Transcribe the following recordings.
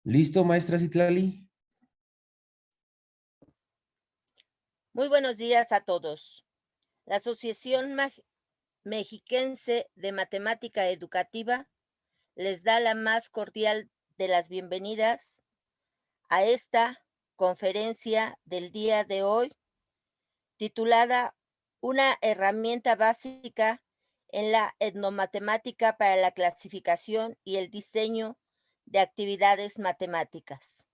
¿Listo, maestra Citlali? Muy buenos días a todos. La Asociación Mexiquense de Matemática Educativa les da la más cordial de las bienvenidas a esta conferencia del día de hoy, titulada Una herramienta básica en la etnomatemática para la clasificación y el diseño de actividades matemáticas.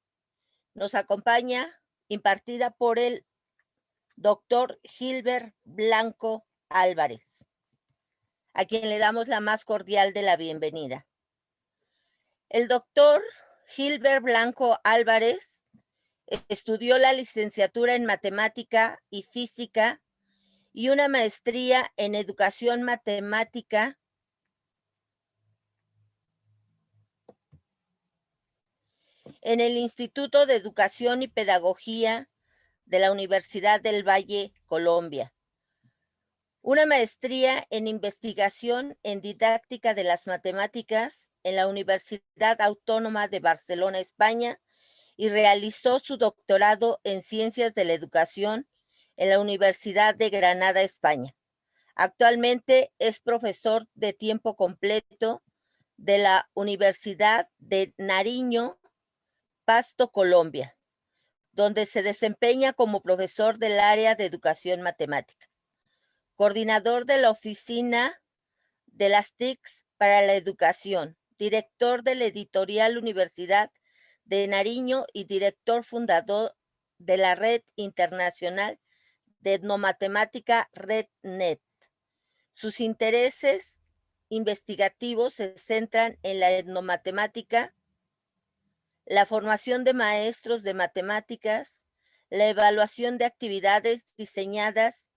Nos acompaña, impartida por el doctor Gilbert Blanco Álvarez, a quien le damos la más cordial de la bienvenida. El doctor Gilbert Blanco Álvarez estudió la licenciatura en matemática y física y una maestría en educación matemática en el Instituto de Educación y Pedagogía de la Universidad del Valle, Colombia. Una maestría en investigación en didáctica de las matemáticas en la Universidad Autónoma de Barcelona, España, y realizó su doctorado en ciencias de la educación en la Universidad de Granada, España. Actualmente es profesor de tiempo completo de la Universidad de Nariño, Pasto, Colombia, donde se desempeña como profesor del área de educación matemática, coordinador de la oficina de las TICs para la educación, director de la editorial Universidad de Nariño y director fundador de la Red Internacional de Etnomatemática RedNet. Sus intereses investigativos se centran en la etnomatemática, la formación de maestros de matemáticas, la evaluación de actividades diseñadas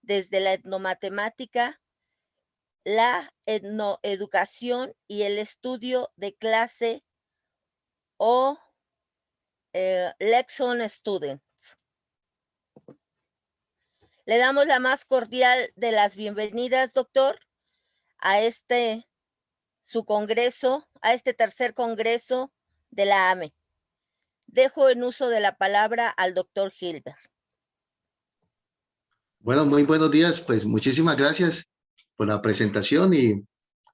desde la etnomatemática, la etnoeducación y el estudio de clase o Lesson Students. Le damos la más cordial de las bienvenidas, doctor, a su congreso, a este tercer congreso de la AME. Dejo en uso de la palabra al doctor Gilbert. Bueno, muy buenos días. Pues muchísimas gracias por la presentación y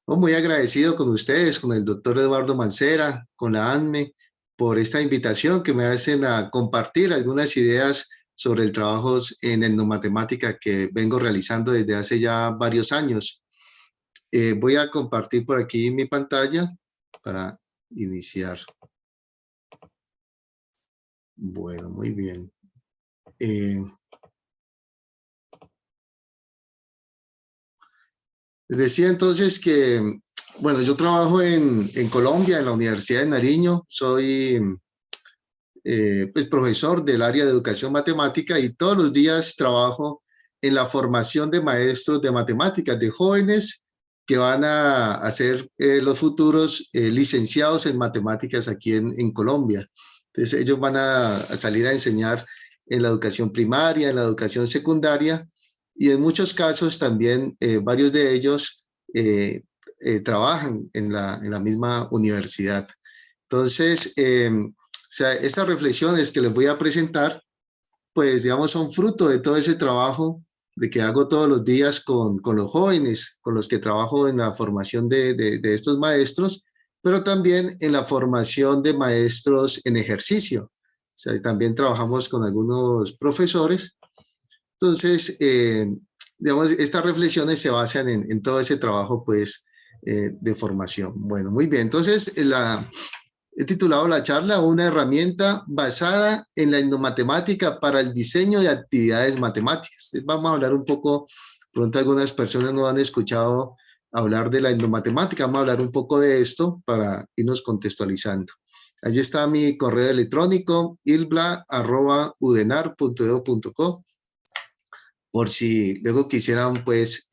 muy agradecido con ustedes, con el doctor Eduardo Mancera, con la ANME, por esta invitación que me hacen a compartir algunas ideas sobre el trabajo en etnomatemática que vengo realizando desde hace ya varios años. Voy a compartir por aquí mi pantalla para iniciar. Bueno, muy bien. Les decía entonces que, bueno, yo trabajo en Colombia, en la Universidad de Nariño, soy pues, profesor del área de educación matemática y todos los días trabajo en la formación de maestros de matemáticas, de jóvenes que van a ser los futuros licenciados en matemáticas aquí en Colombia. Entonces ellos van a salir a enseñar en la educación primaria, en la educación secundaria, y en muchos casos también varios de ellos trabajan en la misma universidad. Entonces, o sea, estas reflexiones que les voy a presentar, pues digamos, son fruto de todo ese trabajo de que hago todos los días con los jóvenes, con los que trabajo en la formación de estos maestros, pero también en la formación de maestros en ejercicio. O sea, también trabajamos con algunos profesores. Entonces, digamos, estas reflexiones se basan en todo ese trabajo, pues, de formación. Bueno, muy bien. Entonces, he titulado la charla Una herramienta basada en la etnomatemática para el diseño de actividades matemáticas. Vamos a hablar un poco, pronto algunas personas no han escuchado hablar de la etnomatemática, vamos a hablar un poco de esto para irnos contextualizando. Allí está mi correo electrónico, ilbla@udenar.edu.co, por si luego quisieran pues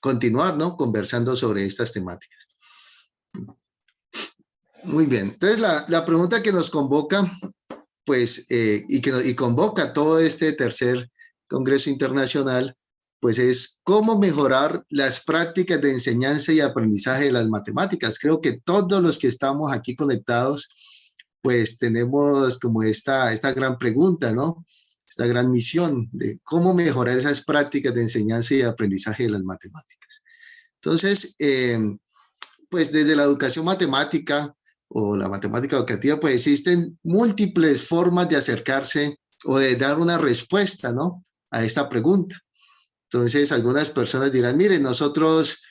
continuar, ¿no?, conversando sobre estas temáticas. Muy bien, entonces la pregunta que nos convoca, pues, y convoca todo este tercer Congreso Internacional, pues es cómo mejorar las prácticas de enseñanza y aprendizaje de las matemáticas. Creo que todos los que estamos aquí conectados pues tenemos como esta gran pregunta, ¿no? Esta gran misión de cómo mejorar esas prácticas de enseñanza y aprendizaje de las matemáticas. Entonces, pues desde la educación matemática o la matemática educativa, pues existen múltiples formas de acercarse o de dar una respuesta, ¿no?, a esta pregunta. Entonces, algunas personas dirán, miren, nosotros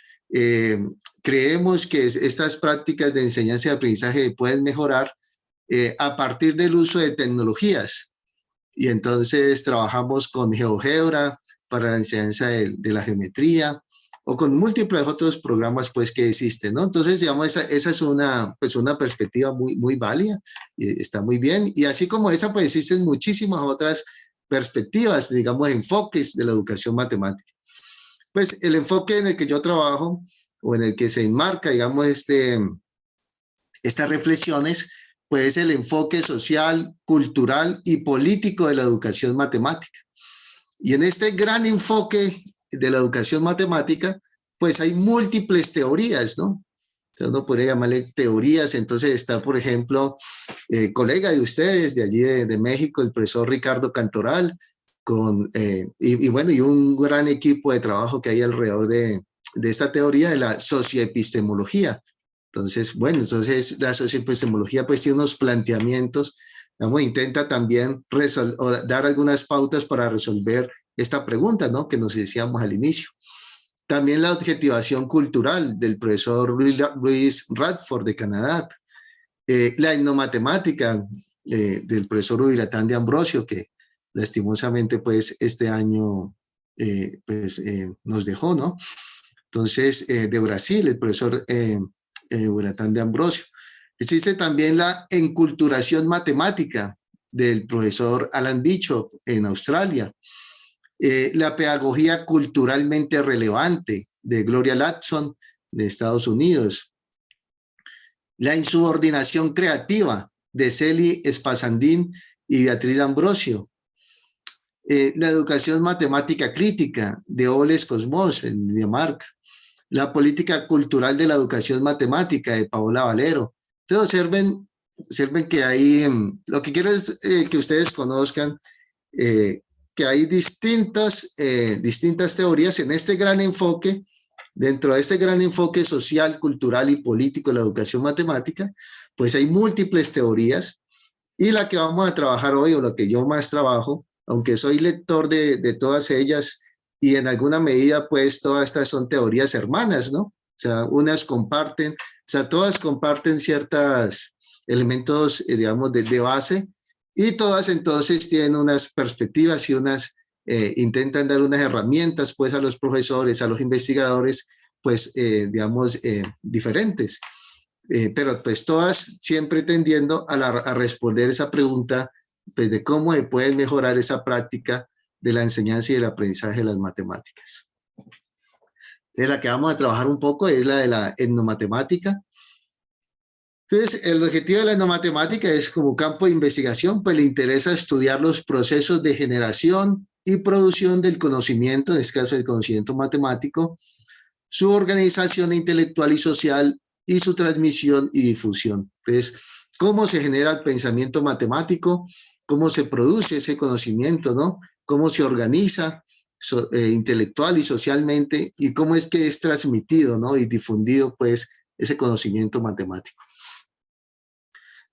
creemos que estas prácticas de enseñanza y aprendizaje pueden mejorar a partir del uso de tecnologías. Y entonces trabajamos con GeoGebra para la enseñanza de la geometría, o con múltiples otros programas pues que existen, ¿no? Entonces, digamos, esa es una perspectiva muy válida, y está muy bien, y así como esa, pues existen muchísimas otras perspectivas, digamos, enfoques de la educación matemática. Pues el enfoque en el que yo trabajo, o en el que se enmarca, digamos, estas reflexiones, pues es el enfoque social, cultural y político de la educación matemática. Y en este gran enfoque de la educación matemática, pues hay múltiples teorías, ¿no? Entonces uno podría llamarle teorías. Entonces está, por ejemplo, colega de ustedes de allí de México, el profesor Ricardo Cantoral, y un gran equipo de trabajo que hay alrededor de esta teoría de la socioepistemología. Entonces, bueno, la socioepistemología pues tiene unos planteamientos, digamos, intenta también dar algunas pautas para resolver esta pregunta, ¿no?, que nos decíamos al inicio. También la objetivación cultural del profesor Louis Radford de Canadá, la etnomatemática del profesor Ubiratán de Ambrosio, que lastimosamente pues este año nos dejó, ¿no? Entonces, de Brasil, el profesor Ubiratán de Ambrosio. Existe también la enculturación matemática del profesor Alan Bishop en Australia. La pedagogía culturalmente relevante de Gloria Ladson de Estados Unidos. La insubordinación creativa de Celi Espasandín y Beatriz Ambrosio. La educación matemática crítica de Oles Cosmos en Dinamarca. La política cultural de la educación matemática de Paola Valero. Entonces observen que ahí, lo que quiero es que ustedes conozcan que hay distintas teorías en este gran enfoque, dentro de este gran enfoque social, cultural y político de la educación matemática, pues hay múltiples teorías, y la que vamos a trabajar hoy, o lo que yo más trabajo, aunque soy lector de todas ellas, y en alguna medida pues todas estas son teorías hermanas, ¿no? O sea, unas comparten, o sea, todas comparten ciertos elementos, digamos, de base, y todas entonces tienen unas perspectivas y intentan dar unas herramientas pues a los profesores, a los investigadores, pues digamos, diferentes. Pero pues todas siempre tendiendo a responder esa pregunta pues, de cómo se puede mejorar esa práctica de la enseñanza y el aprendizaje de las matemáticas. Entonces, la que vamos a trabajar un poco es la de la etnomatemática. Entonces, el objetivo de la etnomatemática es, como campo de investigación, pues le interesa estudiar los procesos de generación y producción del conocimiento, en este caso el conocimiento matemático, su organización intelectual y social, y su transmisión y difusión. Entonces, cómo se genera el pensamiento matemático, cómo se produce ese conocimiento, ¿no? Cómo se organiza intelectual y socialmente, y cómo es que es transmitido, ¿no?, y difundido, pues, ese conocimiento matemático.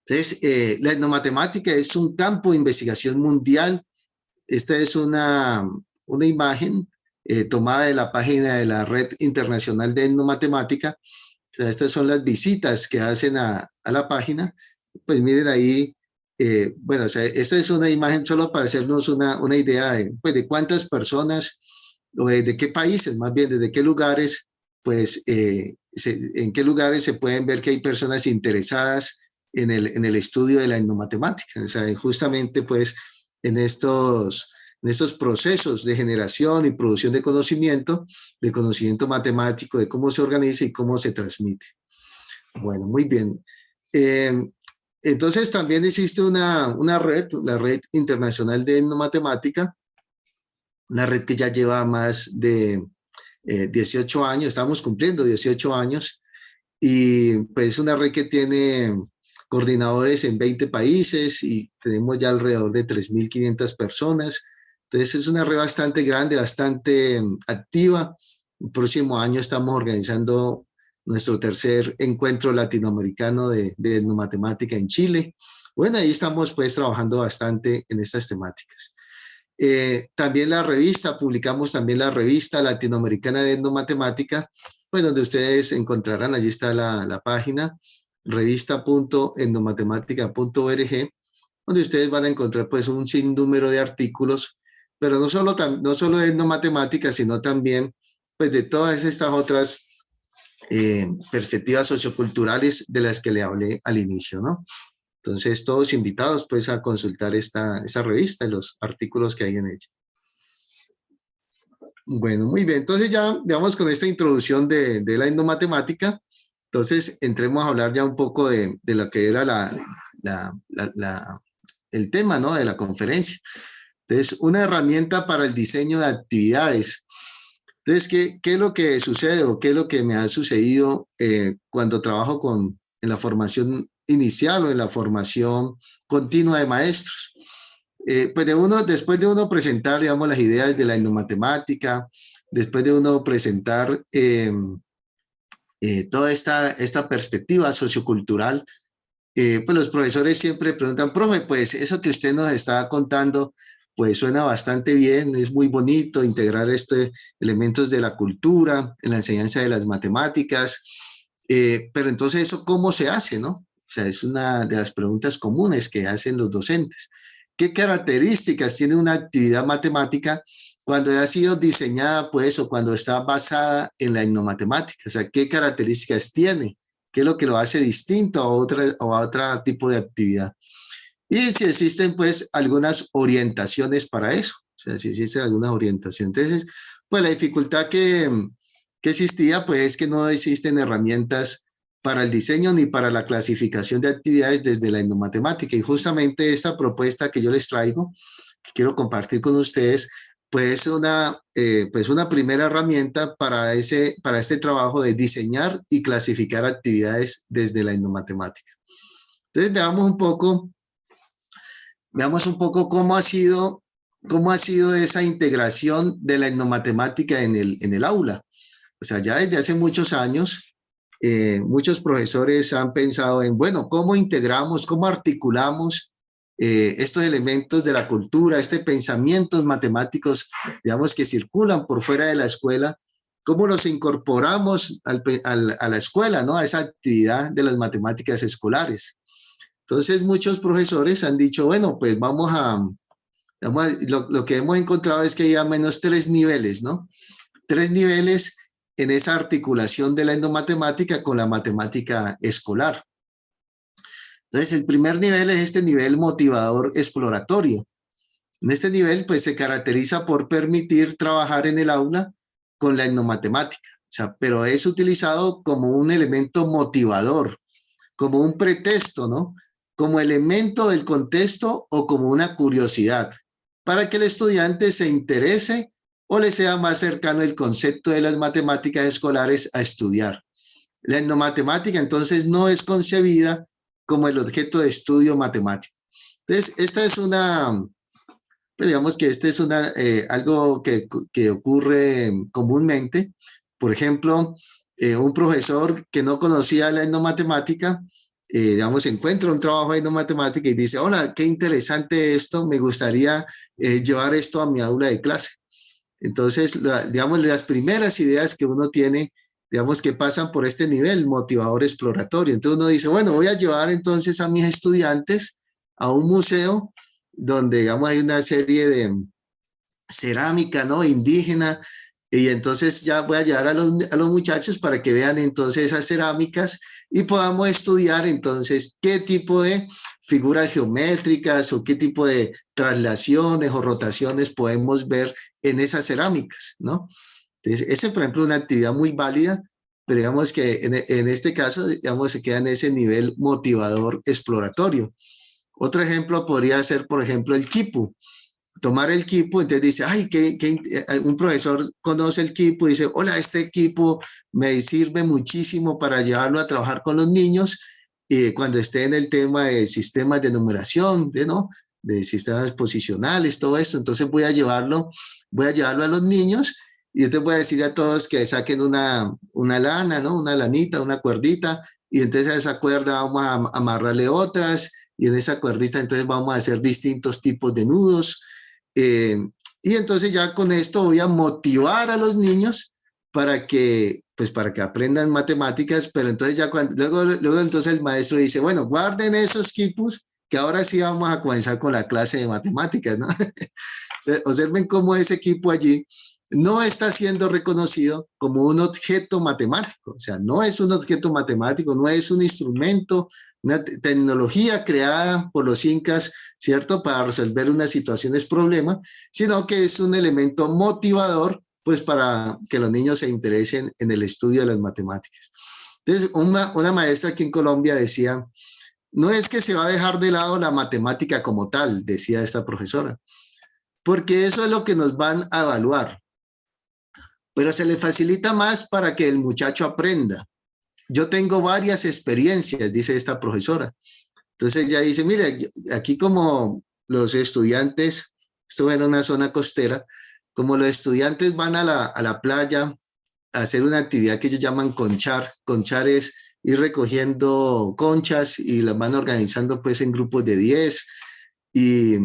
Entonces, la etnomatemática es un campo de investigación mundial. Esta es una imagen tomada de la página de la Red Internacional de Etnomatemática. O sea, estas son las visitas que hacen a la página. Pues miren ahí, bueno, o sea, esta es una imagen solo para hacernos una idea pues, de cuántas personas, o de qué países, más bien, desde qué lugares, pues, en qué lugares se pueden ver que hay personas interesadas en el estudio de la etnomatemática. O sea, justamente, pues, en estos procesos de generación y producción de conocimiento matemático, de cómo se organiza y cómo se transmite. Bueno, muy bien. Entonces también existe una red, la Red Internacional de Etnomatemática, una red que ya lleva más de 18 años, estamos cumpliendo 18 años, y pues es una red que tiene coordinadores en 20 países y tenemos ya alrededor de 3.500 personas. Entonces es una red bastante grande, bastante activa. El próximo año estamos organizando nuestro tercer encuentro latinoamericano de etnomatemática en Chile. Bueno, ahí estamos pues trabajando bastante en estas temáticas. También la revista, publicamos también la revista latinoamericana de etnomatemática, pues donde ustedes encontrarán, allí está la página, revista.etnomatemática.org, donde ustedes van a encontrar pues un sinnúmero de artículos, pero no solo de etnomatemática, sino también pues de todas estas otras perspectivas socioculturales de las que le hablé al inicio, ¿no? Entonces, todos invitados pues a consultar esa revista y los artículos que hay en ella. Bueno, muy bien. Entonces ya, digamos, con esta introducción de la etnomatemática, entonces entremos a hablar ya un poco de lo que era el tema, ¿no? De la conferencia. Entonces, una herramienta para el diseño de actividades. Entonces, ¿qué es lo que sucede o qué es lo que me ha sucedido cuando trabajo en la formación inicial o en la formación continua de maestros? Pues después de uno presentar, digamos, las ideas de la etnomatemática, después de uno presentar toda esta perspectiva sociocultural, pues los profesores siempre preguntan, profe, pues eso que usted nos está contando, pues suena bastante bien, es muy bonito integrar elementos de la cultura en la enseñanza de las matemáticas, pero entonces eso, ¿cómo se hace, no? O sea, es una de las preguntas comunes que hacen los docentes. ¿Qué características tiene una actividad matemática cuando ha sido diseñada, pues, o cuando está basada en la etnomatemática? O sea, ¿qué características tiene? ¿Qué es lo que lo hace distinto a otro tipo de actividad? Y si existen, pues, algunas orientaciones para eso. O sea, si existe alguna orientación. Entonces, pues, la dificultad que existía, pues, es que no existen herramientas para el diseño ni para la clasificación de actividades desde la etnomatemática. Y justamente esta propuesta que yo les traigo, que quiero compartir con ustedes, pues una primera herramienta para este trabajo de diseñar y clasificar actividades desde la etnomatemática. Entonces veamos un poco cómo ha sido esa integración de la etnomatemática en el aula. O sea, ya desde hace muchos años, muchos profesores han pensado en, bueno, ¿cómo integramos, cómo articulamos estos elementos de la cultura, pensamientos matemáticos, digamos, que circulan por fuera de la escuela? ¿Cómo los incorporamos a la escuela, ¿no? A esa actividad de las matemáticas escolares. Entonces, muchos profesores han dicho, bueno, pues lo que hemos encontrado es que hay al menos 3 niveles, ¿no? 3 niveles en esa articulación de la etnomatemática con la matemática escolar. Entonces, el primer nivel es este nivel motivador exploratorio. En este nivel, pues, se caracteriza por permitir trabajar en el aula con la etnomatemática, o sea, pero es utilizado como un elemento motivador, como un pretexto, ¿no? Como elemento del contexto o como una curiosidad, para que el estudiante se interese o le sea más cercano el concepto de las matemáticas escolares a estudiar. La etnomatemática, entonces, no es concebida como el objeto de estudio matemático. Entonces, esta es digamos que es algo que ocurre comúnmente. Por ejemplo, un profesor que no conocía la etnomatemática, digamos, encuentra un trabajo de etnomatemática y dice, hola, qué interesante esto, me gustaría llevar esto a mi aula de clase. Entonces, digamos, las primeras ideas que uno tiene, digamos, que pasan por este nivel motivador exploratorio. Entonces uno dice, bueno, voy a llevar entonces a mis estudiantes a un museo donde, digamos, hay una serie de cerámica, ¿no? Indígena, y entonces ya voy a llevar a los muchachos para que vean entonces esas cerámicas y podamos estudiar entonces qué tipo de figuras geométricas o qué tipo de traslaciones o rotaciones podemos ver en esas cerámicas, ¿no? Entonces, esa, por ejemplo, es una actividad muy válida, pero digamos que en este caso, digamos, se queda en ese nivel motivador exploratorio. Otro ejemplo podría ser, por ejemplo, el quipu. Tomar el quipu, entonces dice, ay, un profesor conoce el quipu y dice, hola, este quipu me sirve muchísimo para llevarlo a trabajar con los niños, cuando esté en el tema de sistemas de numeración, ¿no? De sistemas posicionales, todo esto, entonces voy a llevarlo a los niños y entonces voy a decir a todos que saquen una lana, ¿no? Una lanita, una cuerdita, y entonces a esa cuerda vamos a amarrarle otras, y en esa cuerdita entonces vamos a hacer distintos tipos de nudos, y entonces ya con esto voy a motivar a los niños para que aprendan matemáticas, pero entonces ya luego entonces el maestro dice, bueno, guarden esos quipus, que ahora sí vamos a comenzar con la clase de matemáticas, ¿no? Observen cómo ese equipo allí no está siendo reconocido como un objeto matemático, o sea, no es un objeto matemático, no es un instrumento, una tecnología creada por los incas, ¿cierto?, para resolver unas situaciones, problema, sino que es un elemento motivador, pues para que los niños se interesen en el estudio de las matemáticas. Entonces, una maestra aquí en Colombia decía, no es que se va a dejar de lado la matemática como tal, decía esta profesora, porque eso es lo que nos van a evaluar, pero se le facilita más para que el muchacho aprenda. Yo tengo varias experiencias, dice esta profesora. Entonces ella dice, mire, aquí como los estudiantes, esto era una zona costera, como los estudiantes van a la playa a hacer una actividad que ellos llaman conchar. Conchar es ir recogiendo conchas y las van organizando pues en grupos de 10. Y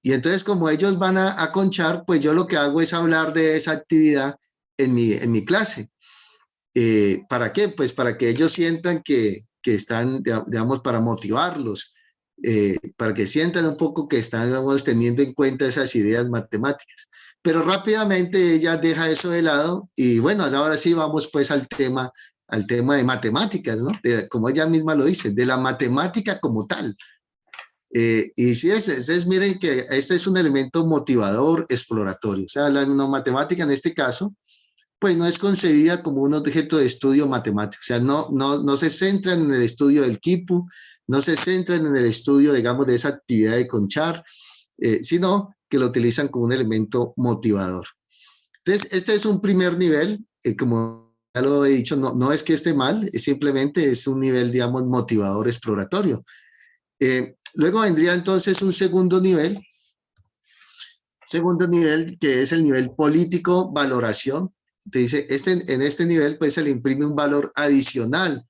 entonces como ellos van a conchar, pues yo lo que hago es hablar de esa actividad en mi clase. ¿Para qué? Pues para que ellos sientan que están, digamos, para motivarlos, para que sientan un poco que están, digamos, teniendo en cuenta esas ideas matemáticas. Pero rápidamente ella deja eso de lado y bueno, ahora sí vamos pues al tema de matemáticas, ¿no? Como ella misma lo dice, de la matemática como tal. Y sí, miren que este es un elemento motivador, exploratorio. O sea, la matemática en este caso, pues no es concebida como un objeto de estudio matemático. O sea, no se centran en el estudio del quipu, no se centran en el estudio, digamos, de esa actividad de conchar, sino que lo utilizan como un elemento motivador. Entonces, este es un primer nivel, como ya lo he dicho, no es que esté mal, simplemente es un nivel, digamos, motivador, exploratorio. Luego vendría entonces un segundo nivel que es el nivel político, valoración. Te dice, en este nivel pues se le imprime un valor adicional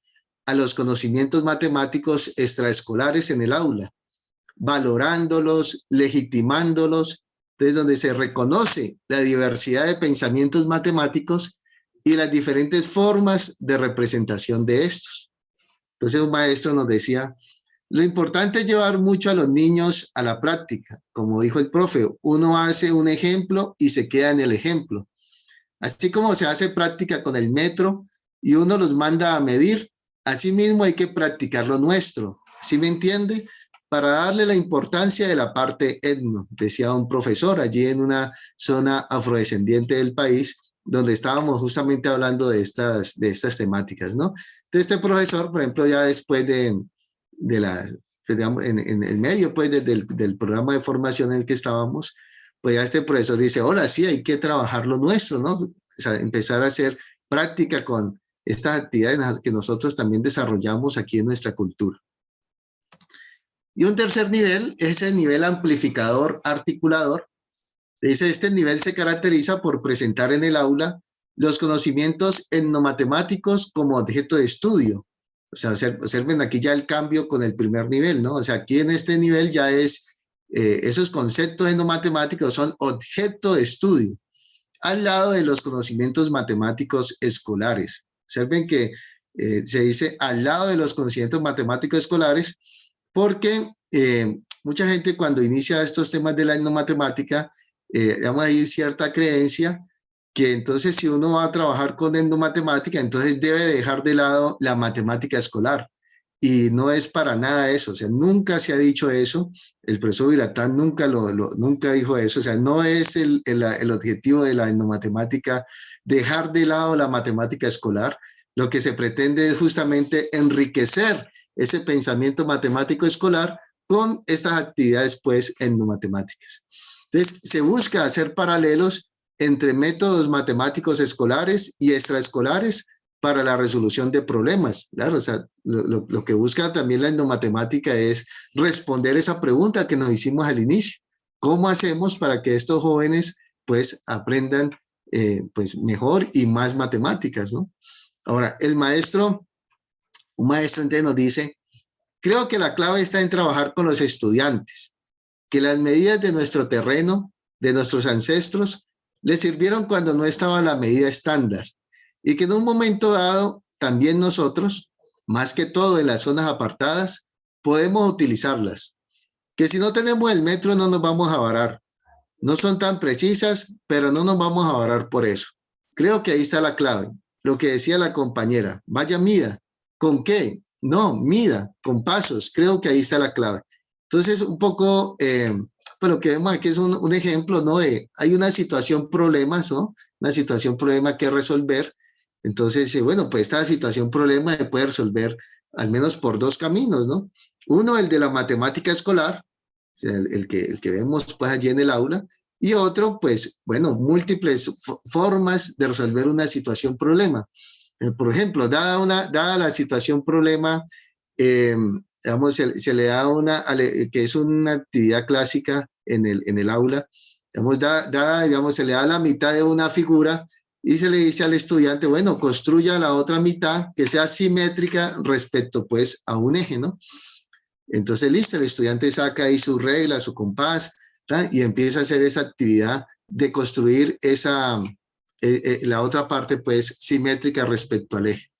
a los conocimientos matemáticos extraescolares en el aula, valorándolos, legitimándolos, desde donde se reconoce la diversidad de pensamientos matemáticos y las diferentes formas de representación de estos. Entonces un maestro nos decía, lo importante es llevar mucho a los niños a la práctica. Como dijo el profe, uno hace un ejemplo y se queda en el ejemplo. Así como se hace práctica con el metro y uno los manda a medir, así mismo hay que practicar lo nuestro. ¿Sí me entiende? Para darle la importancia de la parte etno, decía un profesor allí en una zona afrodescendiente del país, donde estábamos justamente hablando de estas temáticas, ¿no? Entonces este profesor, por ejemplo, ya después digamos, en el medio pues, del programa de formación en el que estábamos, pues ya este profesor dice, hola, sí, hay que trabajar lo nuestro, ¿no? O sea, empezar a hacer práctica con estas actividades que nosotros también desarrollamos aquí en nuestra cultura. Y un tercer nivel es el nivel amplificador articulador. Dice, este nivel se caracteriza por presentar en el aula los conocimientos etnomatemáticos como objeto de estudio. O sea, observen aquí ya el cambio con el primer nivel, ¿no? O sea, aquí en este nivel ya es, esos conceptos etnomatemáticos son objeto de estudio, al lado de los conocimientos matemáticos escolares. Observen que se dice al lado de los conocimientos matemáticos escolares, porque mucha gente cuando inicia estos temas de la etnomatemática, digamos, hay cierta creencia que entonces si uno va a trabajar con etnomatemática, entonces debe dejar de lado la matemática escolar. Y no es para nada eso, o sea, nunca se ha dicho eso, el profesor Vilatán nunca dijo eso, o sea, no es el objetivo de la etnomatemática dejar de lado la matemática escolar, lo que se pretende es justamente enriquecer ese pensamiento matemático escolar con estas actividades pues etnomatemáticas. Entonces, se busca hacer paralelos entre métodos matemáticos escolares y extraescolares para la resolución de problemas. Claro, o sea, lo que busca también la etnomatemática es responder esa pregunta que nos hicimos al inicio. ¿Cómo hacemos para que estos jóvenes pues aprendan pues mejor y más matemáticas, ¿no? Ahora, un maestro entonces nos dice, creo que la clave está en trabajar con los estudiantes, que las medidas de nuestro terreno, de nuestros ancestros, les sirvieron cuando no estaba la medida estándar y que en un momento dado también nosotros, más que todo en las zonas apartadas, podemos utilizarlas. Que si no tenemos el metro no nos vamos a varar. No son tan precisas, pero no nos vamos a varar por eso. Creo que ahí está la clave. Lo que decía la compañera, vaya mida. ¿Con qué? No, mida, con pasos. Creo que ahí está la clave. Entonces, un poco, pues lo que vemos aquí es un ejemplo, ¿no? Hay una situación problemas, ¿no? Una situación problema que resolver. Entonces, bueno, pues esta situación problema se puede resolver al menos por dos caminos, ¿no? Uno, el de la matemática escolar, o sea, el que vemos pues allí en el aula, y otro, pues, bueno, múltiples formas de resolver una situación problema. Por ejemplo, dada la situación problema, digamos, se le da que es una actividad clásica en el aula, digamos, digamos, se le da la mitad de una figura y se le dice al estudiante, bueno, construya la otra mitad que sea simétrica respecto, pues, a un eje, ¿no? Entonces, listo, el estudiante saca ahí su regla, su compás, ¿tá? Y empieza a hacer esa actividad de construir la otra parte, pues, simétrica respecto al eje.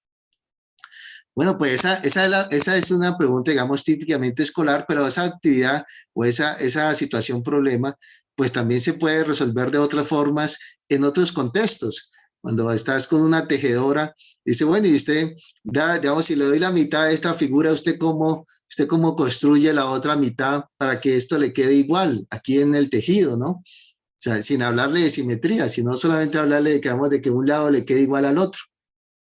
Bueno, pues esa es una pregunta, digamos, típicamente escolar, pero esa actividad o esa situación problema, pues también se puede resolver de otras formas en otros contextos. Cuando estás con una tejedora, dice, bueno, y usted, digamos, si le doy la mitad de esta figura, ¿usted cómo construye la otra mitad para que esto le quede igual aquí en el tejido, ¿no? O sea, sin hablarle de simetría, sino solamente hablarle de que un lado le quede igual al otro.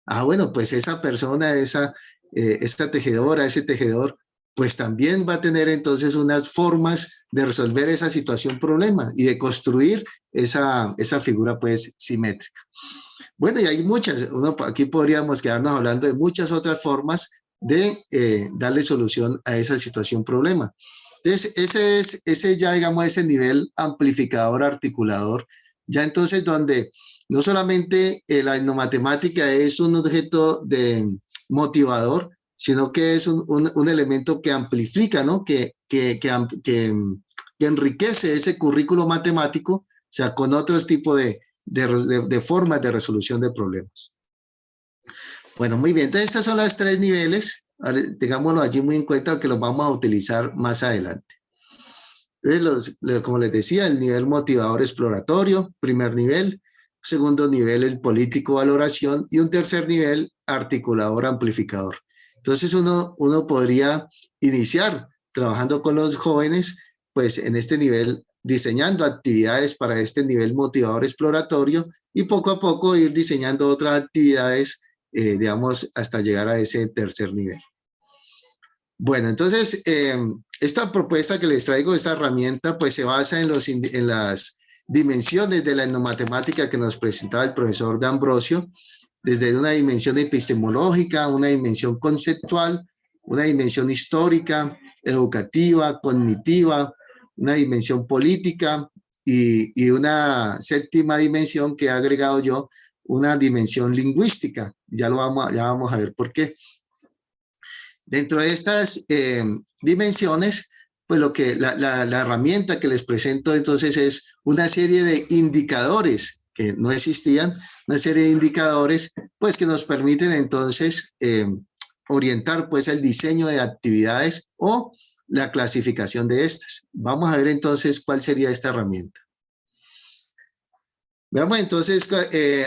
Ah, bueno, pues esa persona, esta tejedora, ese tejedor, pues también va a tener entonces unas formas de resolver esa situación problema y de construir esa figura pues simétrica. Bueno, y hay muchas, aquí podríamos quedarnos hablando de muchas otras formas de darle solución a esa situación problema. Entonces, ese ya, digamos, ese nivel amplificador, articulador, ya entonces donde no solamente la etnomatemática es un objeto de motivador, sino que es un elemento que amplifica, ¿no? Que enriquece ese currículo matemático, o sea, con otros tipos de formas de resolución de problemas. Bueno, muy bien. Entonces, estos son los tres niveles. Tengámoslo allí muy en cuenta que los vamos a utilizar más adelante. Entonces, como les decía, el nivel motivador exploratorio, primer nivel. Segundo nivel, el político valoración. Y un tercer nivel, articulador amplificador. Entonces, uno podría iniciar trabajando con los jóvenes, pues en este nivel, diseñando actividades para este nivel motivador exploratorio y poco a poco ir diseñando otras actividades, digamos, hasta llegar a ese tercer nivel. Bueno, entonces, esta propuesta que les traigo, esta herramienta, pues se basa en las dimensiones de la etnomatemática que nos presentaba el profesor D'Ambrosio, desde una dimensión epistemológica, una dimensión conceptual, una dimensión histórica, educativa, cognitiva, una dimensión política y una séptima dimensión que he agregado yo, una dimensión lingüística. Ya vamos a ver por qué. Dentro de estas dimensiones, pues la herramienta que les presento entonces es una serie de indicadores que no existían, una serie de indicadores pues que nos permiten entonces orientar pues el diseño de actividades o la clasificación de estas. Vamos a ver entonces cuál sería esta herramienta. Veamos entonces,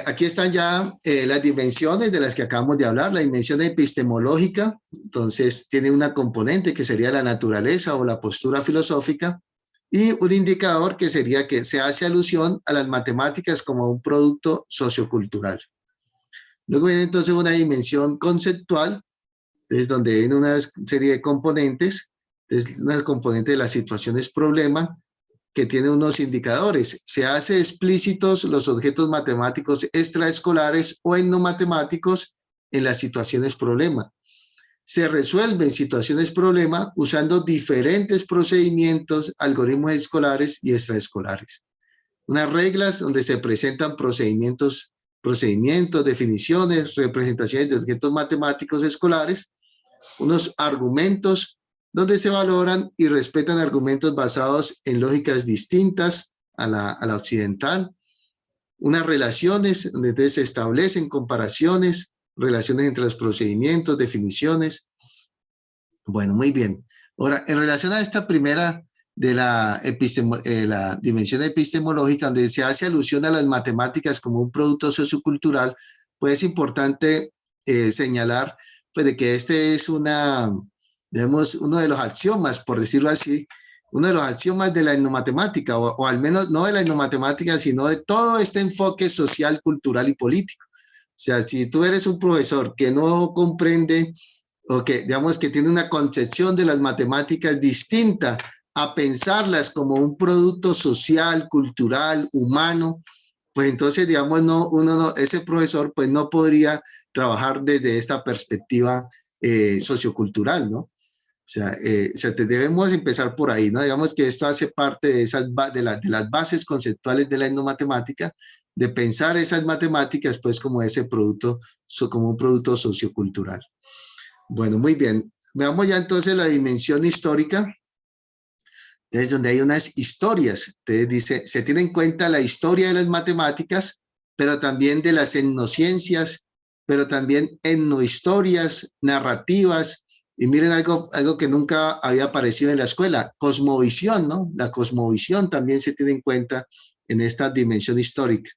aquí están ya las dimensiones de las que acabamos de hablar. La dimensión epistemológica, entonces tiene una componente que sería la naturaleza o la postura filosófica y un indicador que sería que se hace alusión a las matemáticas como un producto sociocultural. Luego viene entonces una dimensión conceptual, es donde viene una serie de componentes, es una componente de las situaciones problema, que tiene unos indicadores. Se hace explícitos los objetos matemáticos extraescolares o etnomatemáticos en las situaciones problema. Se resuelven situaciones problema usando diferentes procedimientos, algoritmos escolares y extraescolares. Unas reglas donde se presentan procedimientos, definiciones, representaciones de objetos matemáticos escolares, unos argumentos donde se valoran y respetan argumentos basados en lógicas distintas a la occidental, unas relaciones donde se establecen comparaciones, relaciones entre los procedimientos, definiciones. Bueno, muy bien. Ahora, en relación a esta primera de la dimensión epistemológica, donde se hace alusión a las matemáticas como un producto sociocultural, pues es importante señalar pues, de que este es digamos, uno de los axiomas, por decirlo así, uno de los axiomas de la etnomatemática, o al menos no de la etnomatemática, sino de todo este enfoque social, cultural y político. O sea, si tú eres un profesor que no comprende o que, digamos, que tiene una concepción de las matemáticas distinta a pensarlas como un producto social, cultural, humano, pues entonces, digamos, ese profesor pues no podría trabajar desde esta perspectiva sociocultural, ¿no? O sea, debemos empezar por ahí, ¿no? Digamos que esto hace parte de las bases conceptuales de la etnomatemática, de pensar esas matemáticas pues como como un producto sociocultural. Bueno, muy bien. Veamos ya entonces la dimensión histórica. Entonces, donde hay unas historias. Entonces dice, se tiene en cuenta la historia de las matemáticas, pero también de las etnociencias, pero también etnohistorias, narrativas. Y miren algo que nunca había aparecido en la escuela, cosmovisión, ¿no? La cosmovisión también se tiene en cuenta en esta dimensión histórica.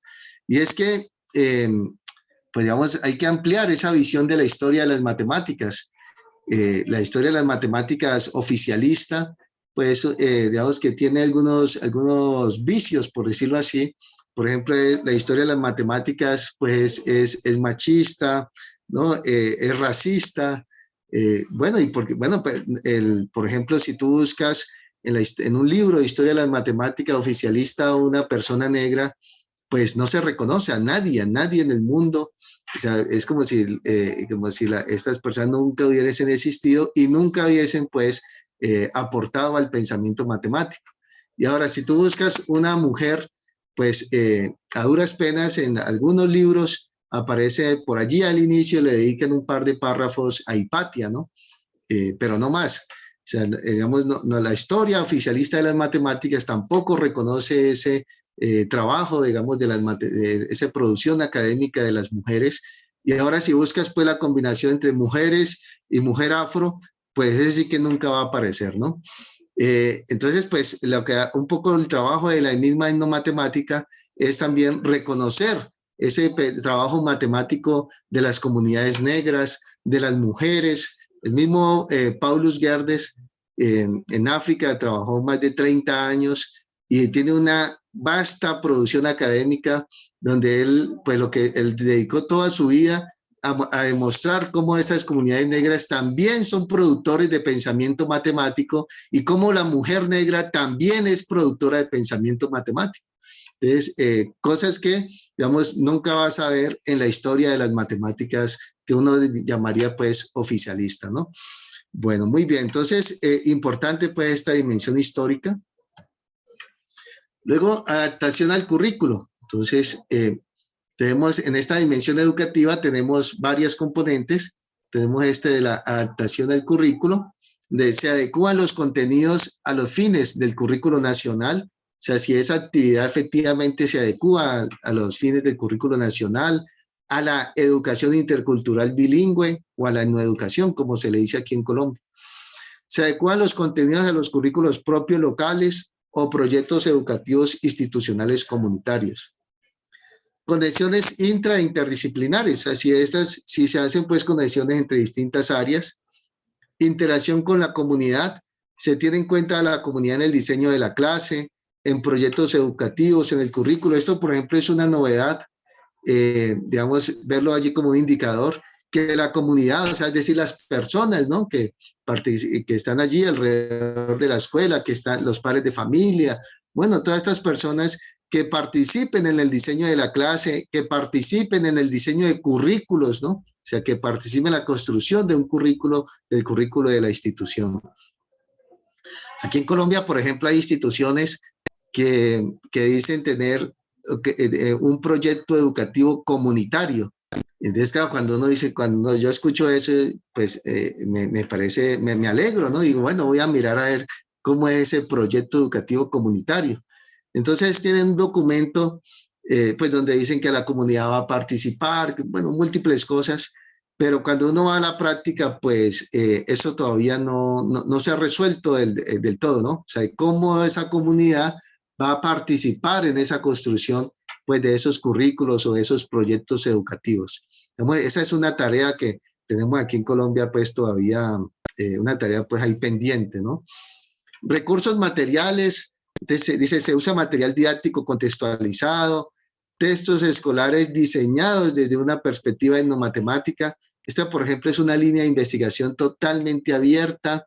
Y es que, pues digamos, hay que ampliar esa visión de la historia de las matemáticas. La historia de las matemáticas oficialista, pues digamos que tiene algunos vicios, por decirlo así. Por ejemplo, la historia de las matemáticas, pues es machista, ¿no? Es racista. Bueno, por ejemplo, si tú buscas en un libro de historia de las matemáticas oficialista una persona negra, pues no se reconoce a nadie en el mundo. O sea, es como si estas personas nunca hubiesen existido y nunca hubiesen, pues, aportado al pensamiento matemático. Y ahora, si tú buscas una mujer, pues, a duras penas en algunos libros aparece por allí al inicio, le dedican un par de párrafos a Hipatia, ¿no? Pero no más. O sea, digamos, la historia oficialista de las matemáticas tampoco reconoce ese trabajo, digamos, de esa producción académica de las mujeres. Y ahora si buscas pues la combinación entre mujeres y mujer afro, pues ese sí que nunca va a aparecer, ¿no? Entonces, pues un poco el trabajo de la misma etnomatemática es también reconocer ese trabajo matemático de las comunidades negras, de las mujeres. El mismo Paulus Gerdes en África trabajó más de 30 años y tiene una vasta producción académica donde él dedicó toda su vida a demostrar cómo estas comunidades negras también son productores de pensamiento matemático y cómo la mujer negra también es productora de pensamiento matemático. Entonces, cosas que, digamos, nunca vas a ver en la historia de las matemáticas que uno llamaría, pues, oficialista, ¿no? Bueno, muy bien. Entonces, importante, pues, esta dimensión histórica. Luego, adaptación al currículo. Entonces, tenemos en esta dimensión educativa, tenemos varias componentes. Tenemos de la adaptación al currículo, donde se adecúan los contenidos a los fines del currículo nacional. O sea, si esa actividad efectivamente se adecúa a los fines del currículo nacional, a la educación intercultural bilingüe o a la etnoeducación, como se le dice aquí en Colombia. Se adecúan los contenidos a los currículos propios locales o proyectos educativos institucionales comunitarios. Conexiones intra e interdisciplinares, así si se hacen pues conexiones entre distintas áreas. Interacción con la comunidad, se tiene en cuenta a la comunidad en el diseño de la clase, en proyectos educativos, en el currículo. Esto, por ejemplo, es una novedad, digamos, verlo allí como un indicador, que la comunidad, o sea, es decir, las personas, ¿no? que están allí alrededor de la escuela, que están los padres de familia, bueno, todas estas personas que participen en el diseño de la clase, que participen en el diseño de currículos, ¿no? O sea, que participe en la construcción de un currículo, del currículo de la institución. Aquí en Colombia, por ejemplo, hay instituciones que dicen tener un proyecto educativo comunitario. Entonces, claro, cuando uno dice, cuando yo escucho eso, pues me parece, me alegro, ¿no? Digo, bueno, voy a mirar a ver cómo es ese proyecto educativo comunitario. Entonces, tienen un documento, pues, donde dicen que la comunidad va a participar, bueno, múltiples cosas, pero cuando uno va a la práctica, pues, eso todavía no se ha resuelto del todo, ¿no? O sea, cómo esa comunidad va a participar en esa construcción, pues, de esos currículos o de esos proyectos educativos. Esa es una tarea que tenemos aquí en Colombia, pues, todavía, una tarea, pues, ahí pendiente, ¿no? Recursos materiales, dice, se usa material didáctico contextualizado, textos escolares diseñados desde una perspectiva etnomatemática. Esta, por ejemplo, es una línea de investigación totalmente abierta.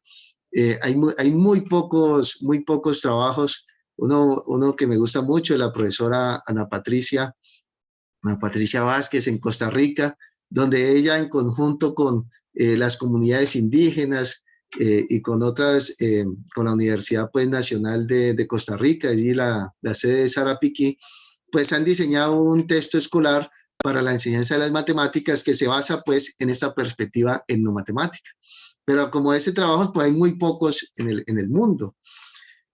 Hay muy pocos trabajos. Uno que me gusta mucho, la profesora Ana Patricia Vázquez en Costa Rica, donde ella en conjunto con las comunidades indígenas y con otras, con la Universidad, pues, Nacional de Costa Rica, allí la sede de Sarapiquí, pues han diseñado un texto escolar para la enseñanza de las matemáticas que se basa, pues, en esta perspectiva etnomatemática. Pero como ese trabajo, pues hay muy pocos en el mundo.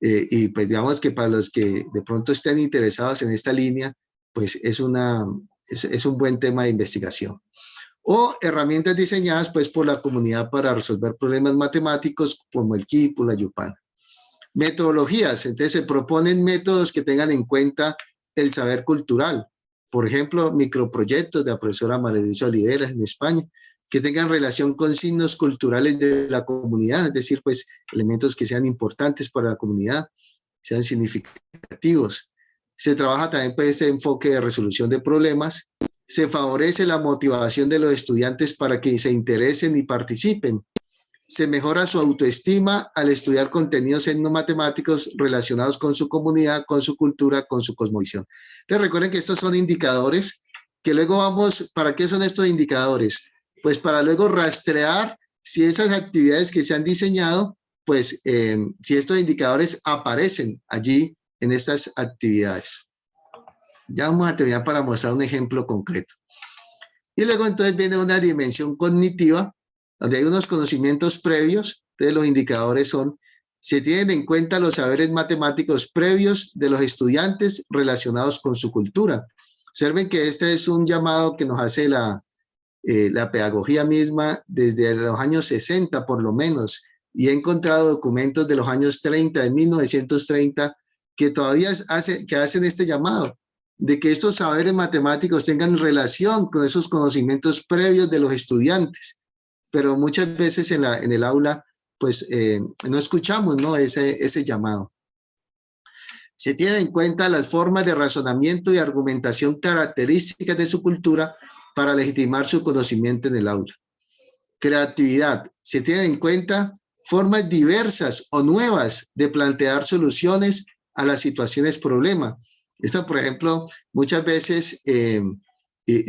Y pues digamos que para los que de pronto estén interesados en esta línea, pues es un buen tema de investigación. O herramientas diseñadas, pues, por la comunidad para resolver problemas matemáticos como el Quipu, la Yupana. Metodologías, entonces se proponen métodos que tengan en cuenta el saber cultural. Por ejemplo, microproyectos de la profesora María Luisa Oliveras en España, que tengan relación con signos culturales de la comunidad, es decir, pues, elementos que sean importantes para la comunidad, sean significativos. Se trabaja también, pues, este enfoque de resolución de problemas. Se favorece la motivación de los estudiantes para que se interesen y participen. Se mejora su autoestima al estudiar contenidos etnomatemáticos relacionados con su comunidad, con su cultura, con su cosmovisión. Entonces, recuerden que estos son indicadores que luego vamos, ¿para qué son estos indicadores? Pues para luego rastrear si esas actividades que se han diseñado, pues si estos indicadores aparecen allí en estas actividades. Ya vamos a terminar para mostrar un ejemplo concreto. Y luego entonces viene una dimensión cognitiva, donde hay unos conocimientos previos. Entonces los indicadores son, se tienen en cuenta los saberes matemáticos previos de los estudiantes relacionados con su cultura. Observen que este es un llamado que nos hace la pedagogía misma desde los años 60 por lo menos, y he encontrado documentos de los años 30, de 1930, que todavía hacen este llamado, de que estos saberes matemáticos tengan relación con esos conocimientos previos de los estudiantes. Pero muchas veces en el aula, pues no escuchamos, ¿no?, ese llamado. Se tienen en cuenta las formas de razonamiento y argumentación características de su cultura para legitimar su conocimiento en el aula. Creatividad. Se tienen en cuenta formas diversas o nuevas de plantear soluciones a las situaciones problema. Esto, por ejemplo, muchas veces, y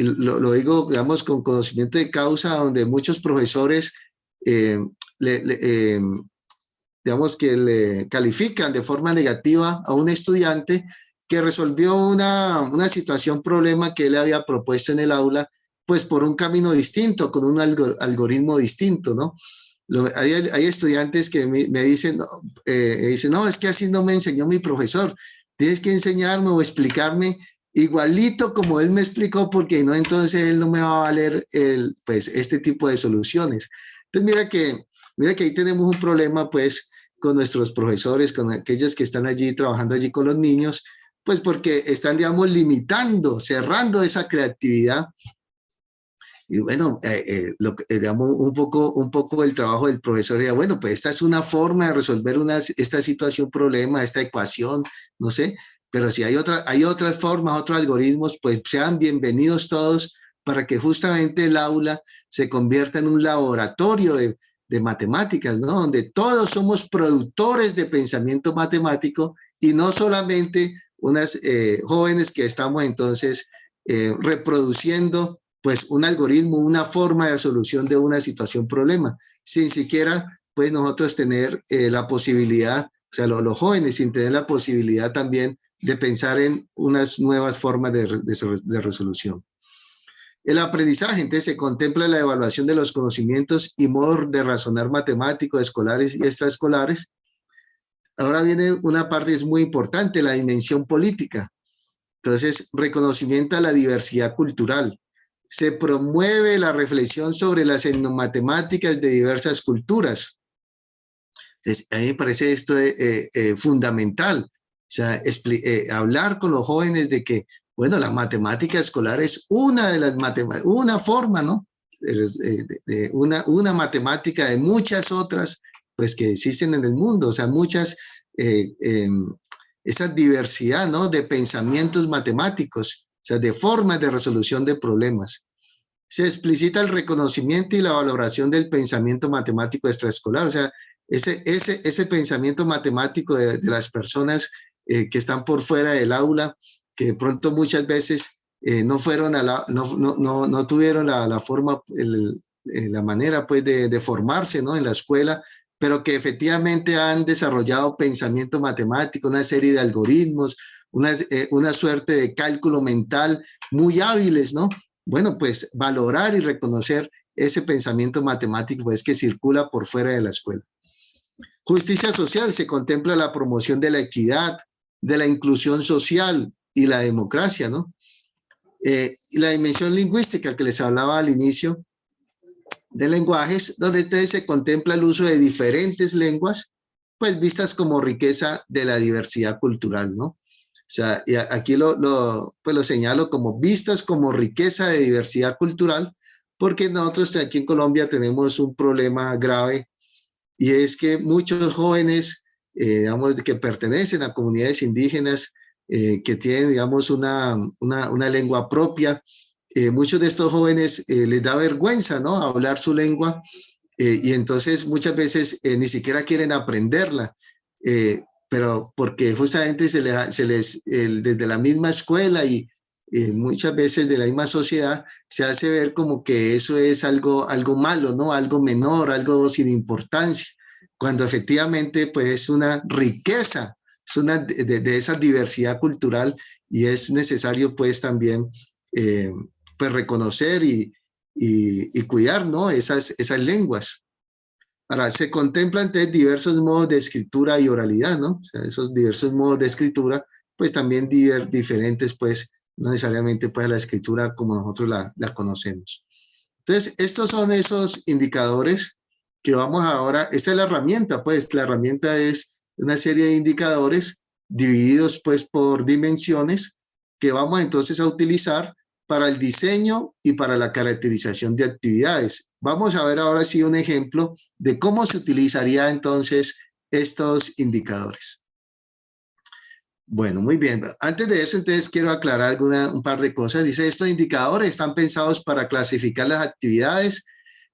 lo digo, digamos, con conocimiento de causa, donde muchos profesores, digamos, que le califican de forma negativa a un estudiante que resolvió una situación, problema que él había propuesto en el aula, pues por un camino distinto, con un algoritmo distinto, ¿no? Hay estudiantes que me dicen, no, es que así no me enseñó mi profesor, tienes que enseñarme o explicarme igualito como él me explicó, porque no, entonces él no me va a valer pues, este tipo de soluciones. Entonces mira que ahí tenemos un problema, pues, con nuestros profesores, con aquellos que están allí trabajando allí con los niños, pues porque están, digamos, limitando, cerrando esa creatividad. Y bueno, digamos, un poco el trabajo del profesor era, bueno, pues esta es una forma de resolver esta situación, problema, esta ecuación, no sé, pero si hay otras formas, otros algoritmos, pues sean bienvenidos todos para que justamente el aula se convierta en un laboratorio de matemáticas, ¿no? Donde todos somos productores de pensamiento matemático y no solamente unas jóvenes que estamos entonces reproduciendo pues un algoritmo, una forma de solución de una situación, problema, sin siquiera pues nosotros tener la posibilidad, o sea, los jóvenes sin tener la posibilidad también de pensar en unas nuevas formas de resolución. El aprendizaje, entonces, se contempla la evaluación de los conocimientos y modos de razonar matemáticos, escolares y extraescolares. Ahora viene una parte que es muy importante, la dimensión política. Entonces, reconocimiento a la diversidad cultural. Se promueve la reflexión sobre las etnomatemáticas de diversas culturas. Entonces, a mí me parece esto fundamental. O sea, hablar con los jóvenes de que, bueno, la matemática escolar es una de las matemáticas, una forma, ¿no? Una matemática de muchas otras, pues, que existen en el mundo. O sea, muchas, esa diversidad, ¿no? De pensamientos matemáticos, o sea, de formas de resolución de problemas. Se explicita el reconocimiento y la valoración del pensamiento matemático extraescolar, o sea, ese pensamiento matemático de las personas que están por fuera del aula, que de pronto muchas veces no fueron no tuvieron la forma, la manera pues de formarse, ¿no? En la escuela, pero que efectivamente han desarrollado pensamiento matemático, una serie de algoritmos, una suerte de cálculo mental muy hábiles, ¿no? Bueno, pues valorar y reconocer ese pensamiento matemático pues, que circula por fuera de la escuela. Justicia social, se contempla la promoción de la equidad, de la inclusión social y la democracia, ¿no? Y la dimensión lingüística que les hablaba al inicio, de lenguajes, donde se contempla el uso de diferentes lenguas, pues vistas como riqueza de la diversidad cultural, ¿no? O sea, y aquí pues lo señalo como vistas como riqueza de diversidad cultural, porque nosotros aquí en Colombia tenemos un problema grave y es que muchos jóvenes, digamos, que pertenecen a comunidades indígenas, que tienen, digamos, una lengua propia, muchos de estos jóvenes les da vergüenza, ¿no? Hablar su lengua y entonces muchas veces ni siquiera quieren aprenderla. Pero porque justamente desde la misma escuela y muchas veces de la misma sociedad se hace ver como que eso es algo malo, ¿no? Algo menor, algo sin importancia, cuando efectivamente pues es una riqueza, es una de esa diversidad cultural y es necesario pues también pues reconocer y cuidar, ¿no? Esas lenguas. Ahora, se contemplan entonces diversos modos de escritura y oralidad, ¿no? O sea, esos diversos modos de escritura, pues también diferentes, pues, no necesariamente pues la escritura como nosotros la conocemos. Entonces, estos son esos indicadores que vamos ahora, esta es la herramienta, pues, la herramienta es una serie de indicadores divididos, pues, por dimensiones que vamos entonces a utilizar para el diseño y para la caracterización de actividades. Vamos a ver ahora sí un ejemplo de cómo se utilizaría entonces estos indicadores. Bueno, muy bien. Antes de eso, entonces quiero aclarar un par de cosas. Dice, estos indicadores están pensados para clasificar las actividades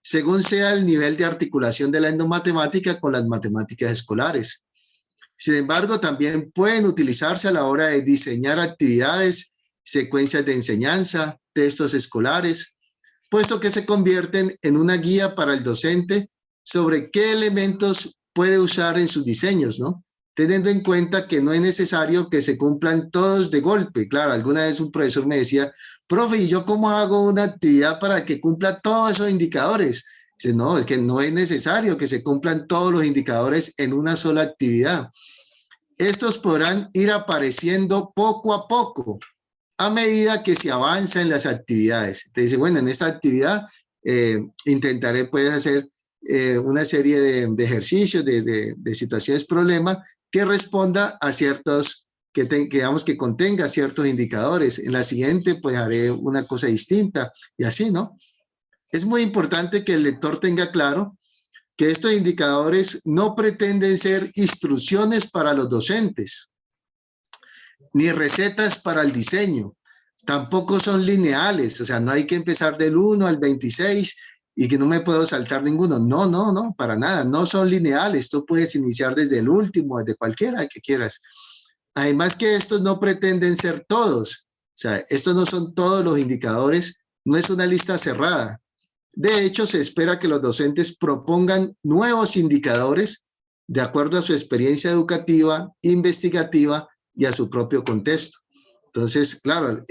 según sea el nivel de articulación de la etnomatemática con las matemáticas escolares. Sin embargo, también pueden utilizarse a la hora de diseñar actividades, secuencias de enseñanza, textos escolares, puesto que se convierten en una guía para el docente sobre qué elementos puede usar en sus diseños, ¿no? Teniendo en cuenta que no es necesario que se cumplan todos de golpe. Claro, alguna vez un profesor me decía, profe, ¿y yo cómo hago una actividad para que cumpla todos esos indicadores? Dice, no, es que no es necesario que se cumplan todos los indicadores en una sola actividad. Estos podrán ir apareciendo poco a poco, a medida que se avanza en las actividades. Te dice, bueno, en esta actividad intentaré pues hacer una serie de ejercicios, de situaciones, problemas, que responda a ciertos, digamos que contenga ciertos indicadores. En la siguiente pues haré una cosa distinta y así, ¿no? Es muy importante que el lector tenga claro que estos indicadores no pretenden ser instrucciones para los docentes, ni recetas para el diseño. Tampoco son lineales, o sea, no hay que empezar del 1 al 26 y que no me puedo saltar ninguno. No, no, no, para nada, no son lineales. Tú puedes iniciar desde el último, desde cualquiera que quieras. Además que estos no pretenden ser todos, o sea, estos no son todos los indicadores no es una lista cerrada. De hecho, se espera que los docentes propongan nuevos indicadores de acuerdo a su experiencia educativa, investigativa y a su propio contexto. Entonces, claro,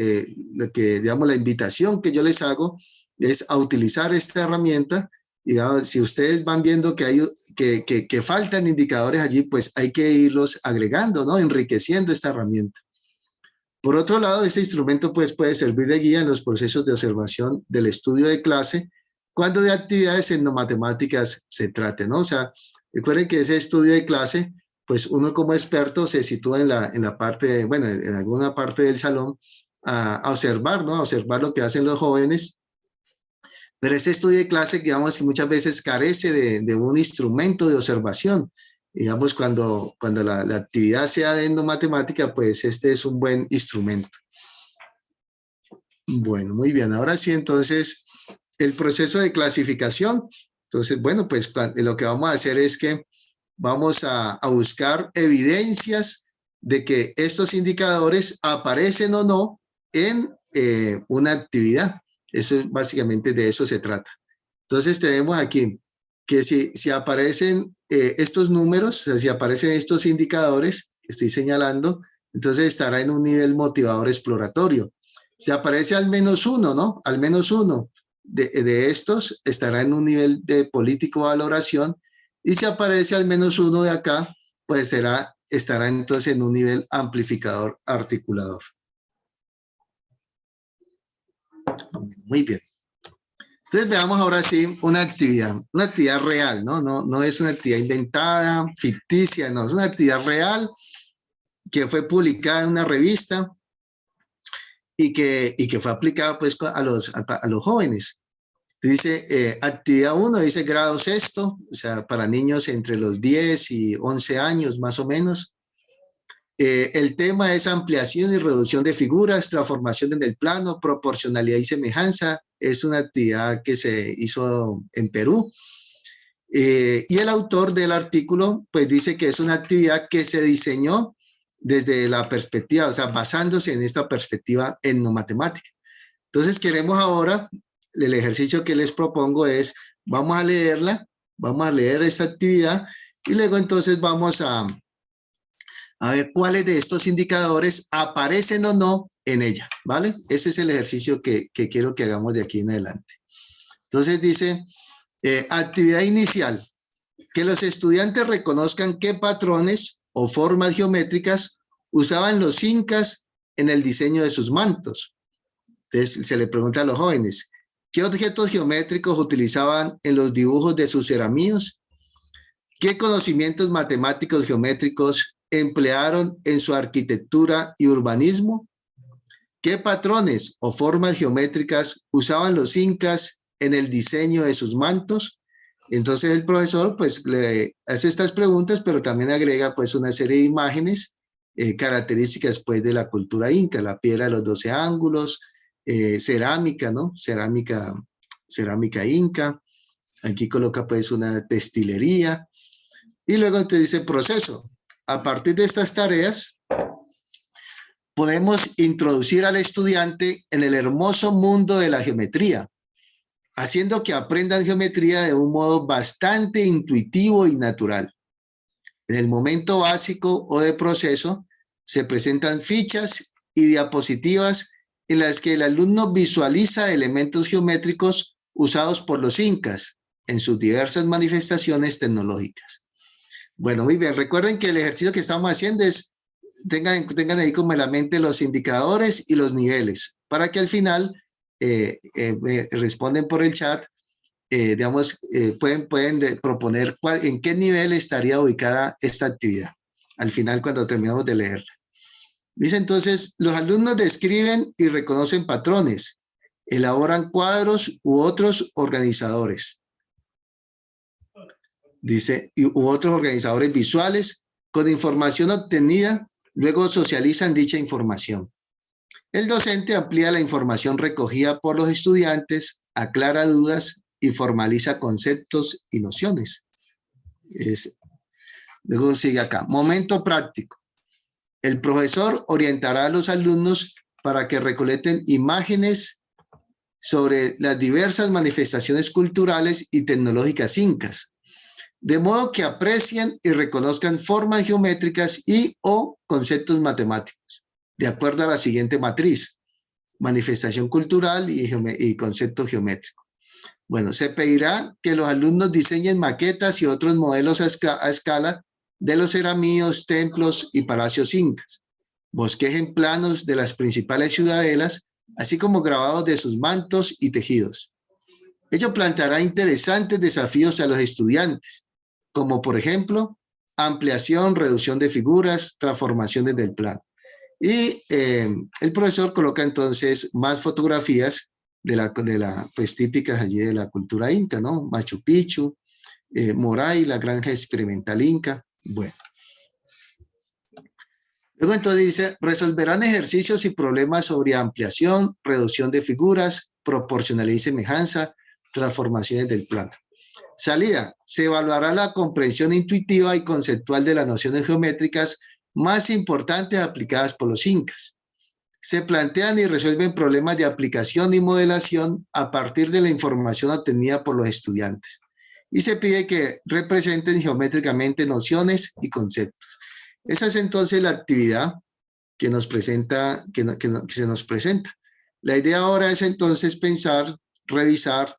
digamos, la invitación que yo les hago es a utilizar esta herramienta. Y digamos, si ustedes van viendo que faltan indicadores allí, pues hay que irlos agregando, ¿no? Enriqueciendo esta herramienta. Por otro lado, este instrumento pues, puede servir de guía en los procesos de observación del estudio de clase cuando de actividades etnomatemáticas se trate, ¿no? O sea, recuerden que ese estudio de clase, pues uno como experto se sitúa en la parte, bueno, en alguna parte del salón a observar, ¿no? A observar lo que hacen los jóvenes. Pero este estudio de clase, digamos que muchas veces carece de un instrumento de observación. Digamos, cuando la actividad sea de etnomatemática, pues este es un buen instrumento. Bueno, muy bien. Ahora sí, entonces, el proceso de clasificación. Entonces, bueno, pues lo que vamos a hacer es que vamos a buscar evidencias de que estos indicadores aparecen o no en una actividad. Eso básicamente de eso se trata. Entonces tenemos aquí que si aparecen estos números, o sea, si aparecen estos indicadores que estoy señalando, entonces estará en un nivel motivador exploratorio. Si aparece al menos uno, ¿no? Al menos uno de estos estará en un nivel de político valoración, y si aparece al menos uno de acá, pues estará entonces en un nivel amplificador articulador. Muy bien. Entonces veamos ahora sí una actividad real, ¿no? No es una actividad inventada, ficticia, no, es una actividad real que fue publicada en una revista y que fue aplicada pues a los jóvenes. Dice actividad 1, dice grado sexto, o sea, para niños entre los 10 y 11 años más o menos. El tema es ampliación y reducción de figuras, transformación en el plano, proporcionalidad y semejanza. Es una actividad que se hizo en Perú. Y el autor del artículo pues dice que es una actividad que se diseñó desde la perspectiva, o sea, basándose en esta perspectiva etnomatemática. Entonces queremos ahora, el ejercicio que les propongo es, vamos a leerla, vamos a leer esta actividad y luego entonces vamos a ver cuáles de estos indicadores aparecen o no en ella, ¿vale? Ese es el ejercicio que quiero que hagamos de aquí en adelante. Entonces dice, actividad inicial, que los estudiantes reconozcan qué patrones o formas geométricas usaban los incas en el diseño de sus mantos. Entonces se le pregunta a los jóvenes, ¿qué objetos geométricos utilizaban en los dibujos de sus ceramíos? ¿Qué conocimientos matemáticos geométricos emplearon en su arquitectura y urbanismo? ¿Qué patrones o formas geométricas usaban los incas en el diseño de sus mantos? Entonces el profesor pues le hace estas preguntas, pero también agrega pues una serie de imágenes características pues de la cultura inca, la piedra de los 12 ángulos, cerámica, ¿no? Cerámica inca. Aquí coloca pues una destilería. Y luego te dice proceso. A partir de estas tareas, podemos introducir al estudiante en el hermoso mundo de la geometría, haciendo que aprendan geometría de un modo bastante intuitivo y natural. En el momento básico o de proceso, se presentan fichas y diapositivas en las que el alumno visualiza elementos geométricos usados por los incas en sus diversas manifestaciones tecnológicas. Bueno, muy bien. Recuerden que el ejercicio que estamos haciendo es, tengan ahí como en la mente los indicadores y los niveles, para que al final me responden por el chat, digamos, pueden proponer en qué nivel estaría ubicada esta actividad, al final cuando terminamos de leerla. Dice entonces, los alumnos describen y reconocen patrones, elaboran cuadros u otros organizadores. Dice, u otros organizadores visuales con información obtenida, luego socializan dicha información. El docente amplía la información recogida por los estudiantes, aclara dudas y formaliza conceptos y nociones. Luego sigue acá, momento práctico. El profesor orientará a los alumnos para que recolecten imágenes sobre las diversas manifestaciones culturales y tecnológicas incas, de modo que aprecien y reconozcan formas geométricas y o conceptos matemáticos, de acuerdo a la siguiente matriz: manifestación cultural y concepto geométrico. Bueno, se pedirá que los alumnos diseñen maquetas y otros modelos a escala de los ceramíos, templos y palacios incas, bosquejen planos de las principales ciudadelas, así como grabados de sus mantos y tejidos. Ello planteará interesantes desafíos a los estudiantes, como por ejemplo, ampliación, reducción de figuras, transformaciones del plano. Y el profesor coloca entonces más fotografías pues típicas allí de la cultura inca, ¿no? Machu Picchu, Moray, la granja experimental inca. Bueno. Luego entonces dice, resolverán ejercicios y problemas sobre ampliación, reducción de figuras, proporcionalidad y semejanza, transformaciones del plano. Salida, se evaluará la comprensión intuitiva y conceptual de las nociones geométricas más importantes aplicadas por los incas. Se plantean y resuelven problemas de aplicación y modelación a partir de la información obtenida por los estudiantes. Y se pide que representen geométricamente nociones y conceptos. Esa es entonces la actividad que nos presenta, que se nos presenta. La idea ahora es entonces pensar, revisar,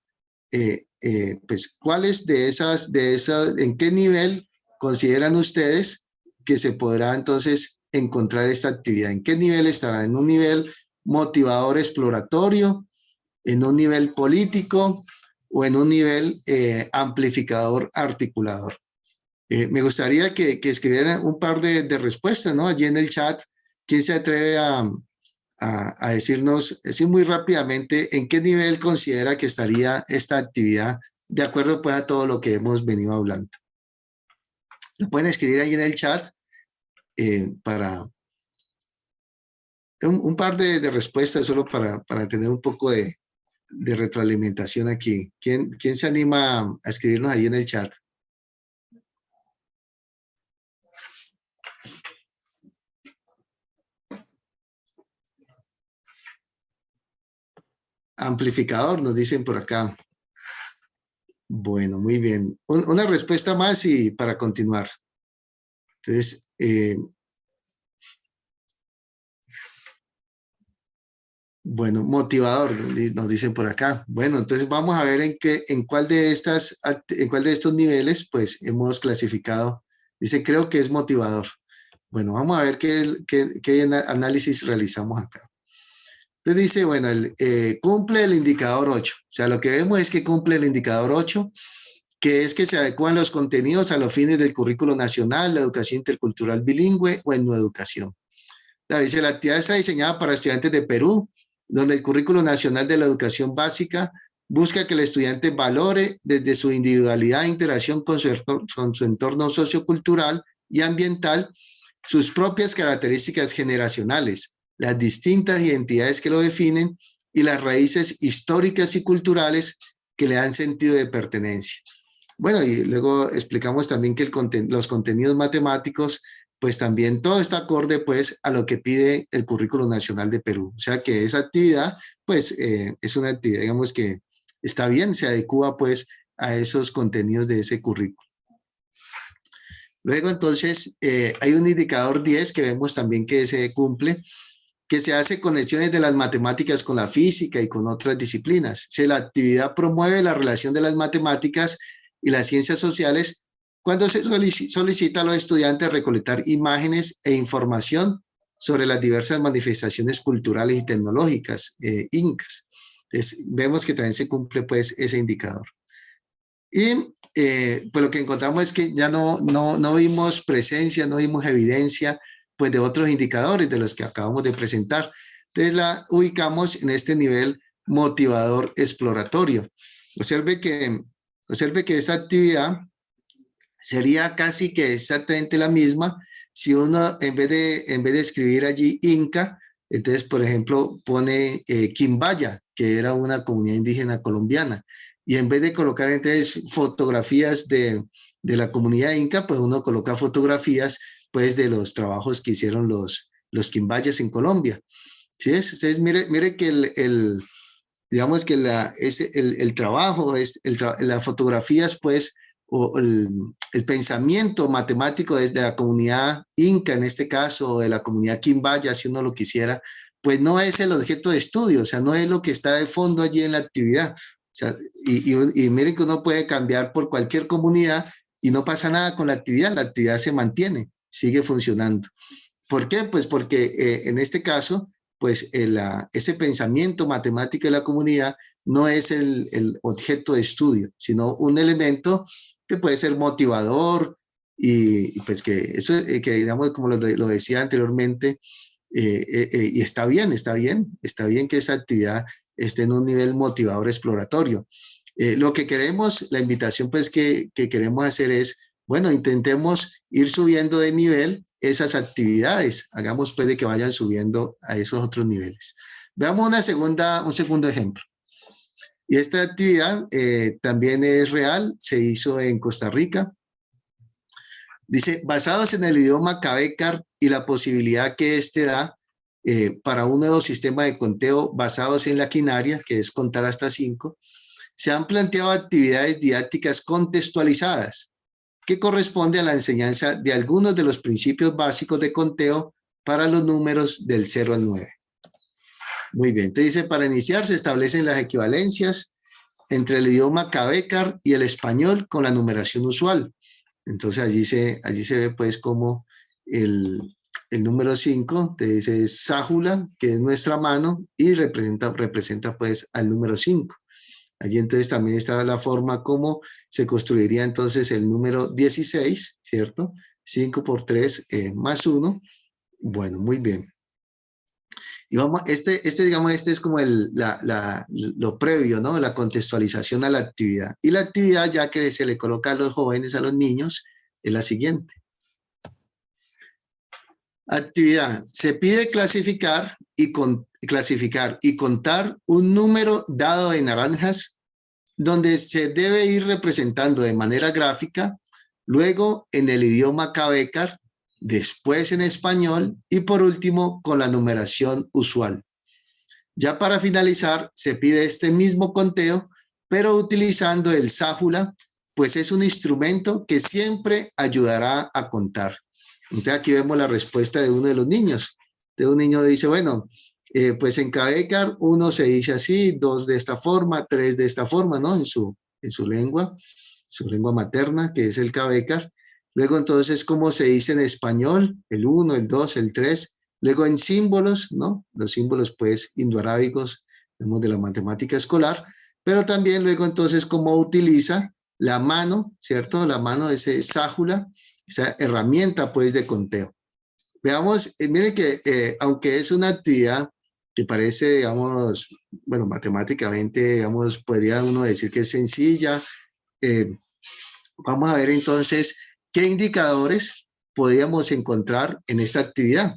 pues cuáles de esas, en qué nivel consideran ustedes que se podrá entonces encontrar esta actividad, en qué nivel estará, en un nivel motivador exploratorio, en un nivel político o en un nivel amplificador articulador. Me gustaría que escribieran un par de respuestas, ¿no? Allí en el chat, ¿quién se atreve a decirnos así muy rápidamente en qué nivel considera que estaría esta actividad de acuerdo pues a todo lo que hemos venido hablando? Lo pueden escribir ahí en el chat para un par de respuestas solo para tener un poco de retroalimentación aquí. ¿Quién se anima a escribirnos ahí en el chat? Amplificador, nos dicen por acá. Bueno, muy bien. Una respuesta más y para continuar. Entonces, bueno, motivador, nos dicen por acá. Bueno, entonces vamos a ver en cuál de estos niveles, pues, hemos clasificado. Dice, creo que es motivador. Bueno, vamos a ver qué análisis realizamos acá. Entonces dice, bueno, cumple el indicador 8. O sea, lo que vemos es que cumple el indicador 8, que es que se adecuan los contenidos a los fines del currículo nacional, la educación intercultural bilingüe o en educación. Dice, la actividad está diseñada para estudiantes de Perú, donde el currículo nacional de la educación básica busca que el estudiante valore desde su individualidad e interacción con su entorno sociocultural y ambiental sus propias características generacionales, las distintas identidades que lo definen y las raíces históricas y culturales que le dan sentido de pertenencia. Bueno, y luego explicamos también que los contenidos matemáticos, pues también todo está acorde pues a lo que pide el Currículo Nacional de Perú. O sea que esa actividad, pues es una actividad, digamos que está bien, se adecua pues a esos contenidos de ese currículo. Luego entonces hay un indicador 10 que vemos también que se cumple, que se hace conexiones de las matemáticas con la física y con otras disciplinas. Si la actividad promueve la relación de las matemáticas y las ciencias sociales cuando se solicita a los estudiantes recolectar imágenes e información sobre las diversas manifestaciones culturales y tecnológicas incas. Entonces, vemos que también se cumple pues ese indicador. Y pues lo que encontramos es que ya no vimos presencia, no vimos evidencia pues de otros indicadores de los que acabamos de presentar. Entonces la ubicamos en este nivel motivador exploratorio. Observe que esta actividad sería casi que exactamente la misma si uno en vez de escribir allí Inca, entonces por ejemplo pone Quimbaya, que era una comunidad indígena colombiana, y en vez de colocar entonces fotografías de la comunidad inca, pues uno coloca fotografías pues de los trabajos que hicieron los quimbayas en Colombia. ¿Sí es? Entonces mire que digamos que el trabajo, las fotografías, pues, o el pensamiento matemático desde la comunidad inca, en este caso, o de la comunidad quimbaya, si uno lo quisiera, pues no es el objeto de estudio, o sea, no es lo que está de fondo allí en la actividad. O sea, y miren que uno puede cambiar por cualquier comunidad y no pasa nada con la actividad se mantiene, sigue funcionando. ¿Por qué? Pues porque en este caso, pues ese pensamiento matemático de la comunidad no es el objeto de estudio, sino un elemento que puede ser motivador y pues que eso, que digamos, como lo decía anteriormente, y está bien que esta actividad esté en un nivel motivador exploratorio. Lo que queremos, la invitación pues que queremos hacer es, bueno, intentemos ir subiendo de nivel esas actividades, hagamos pues de que vayan subiendo a esos otros niveles. Veamos un segundo ejemplo. Y esta actividad también es real, se hizo en Costa Rica. Dice, basados en el idioma Cavécar y la posibilidad que éste da para un nuevo sistema de conteo basados en la quinaria, que es contar hasta 5, se han planteado actividades didácticas contextualizadas que corresponde a la enseñanza de algunos de los principios básicos de conteo para los números del 0 al 9. Muy bien, entonces dice, para iniciar se establecen las equivalencias entre el idioma Cavécar y el español con la numeración usual. Entonces allí se ve pues como el número 5, te dice sájula, que es nuestra mano, y representa pues al número 5. Allí entonces también está la forma como se construiría entonces el número 16, ¿cierto? 5 por 3 más 1. Bueno, muy bien. Y vamos, digamos, este es como lo previo, ¿no? La contextualización a la actividad. Y la actividad ya que se le coloca a los jóvenes, a los niños, es la siguiente. Actividad. Se pide clasificar y contar un número dado de naranjas donde se debe ir representando de manera gráfica, luego en el idioma Cavécar, después en español y por último con la numeración usual. Ya para finalizar, se pide este mismo conteo, pero utilizando el sájula, pues es un instrumento que siempre ayudará a contar. Entonces aquí vemos la respuesta de uno de los niños. De un niño dice, bueno, pues en Cavécar 1 se dice así, 2 de esta forma, 3 de esta forma, ¿no? En su lengua materna, que es el Cavécar. Luego entonces, ¿cómo se dice en español? El 1, el 2, el 3. Luego en símbolos, ¿no? Los símbolos pues indoarábigos, digamos, de la matemática escolar. Pero también luego entonces, ¿cómo utiliza la mano, ¿cierto? La mano de ese sájula, esa herramienta pues de conteo. Veamos, miren que aunque es una actividad que parece, digamos, bueno, matemáticamente, digamos, podría uno decir que es sencilla, vamos a ver entonces qué indicadores podríamos encontrar en esta actividad.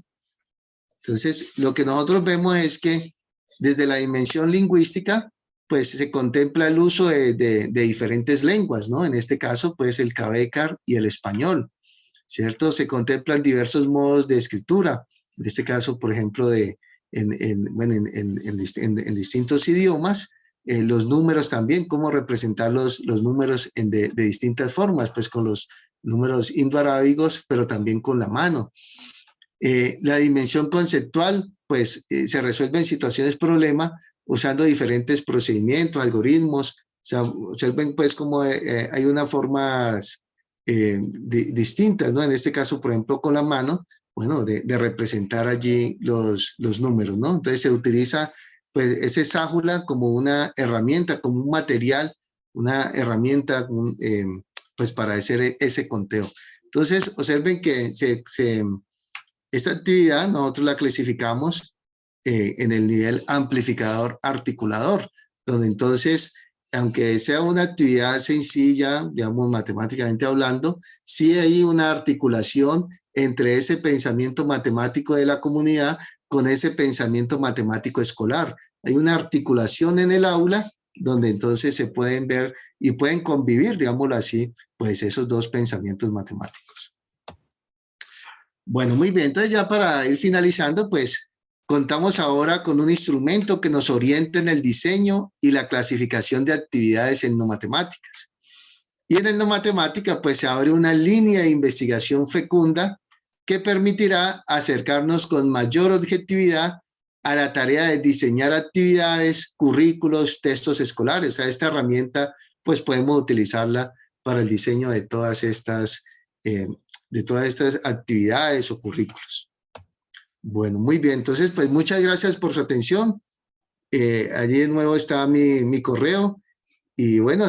Entonces, lo que nosotros vemos es que desde la dimensión lingüística, pues se contempla el uso de diferentes lenguas, ¿no? En este caso, pues el Cavécar y el español, ¿cierto? Se contemplan diversos modos de escritura. En este caso, por ejemplo, en distintos idiomas, los números también, cómo representar los números de distintas formas, pues con los números indoarábigos, pero también con la mano. La dimensión conceptual, pues se resuelve en situaciones problema usando diferentes procedimientos, algoritmos. O sea, observen pues cómo hay unas formas distintas, ¿no? En este caso, por ejemplo, con la mano, bueno, de representar allí los números, ¿no? Entonces se utiliza pues ese sájula como una herramienta, como un material, una herramienta pues para hacer ese conteo. Entonces, observen que esta actividad nosotros la clasificamos en el nivel amplificador articulador, donde entonces, aunque sea una actividad sencilla, digamos matemáticamente hablando, sí hay una articulación entre ese pensamiento matemático de la comunidad con ese pensamiento matemático escolar. Hay una articulación en el aula donde entonces se pueden ver y pueden convivir, digámoslo así, pues esos dos pensamientos matemáticos. Bueno, muy bien, entonces ya para ir finalizando, pues contamos ahora con un instrumento que nos oriente en el diseño y la clasificación de actividades en no matemáticas. Y en el no matemática, pues se abre una línea de investigación fecunda que permitirá acercarnos con mayor objetividad a la tarea de diseñar actividades, currículos, textos escolares. A esta herramienta, pues podemos utilizarla para el diseño de todas estas actividades o currículos. Bueno, muy bien. Entonces, pues muchas gracias por su atención. Allí de nuevo está mi correo y bueno,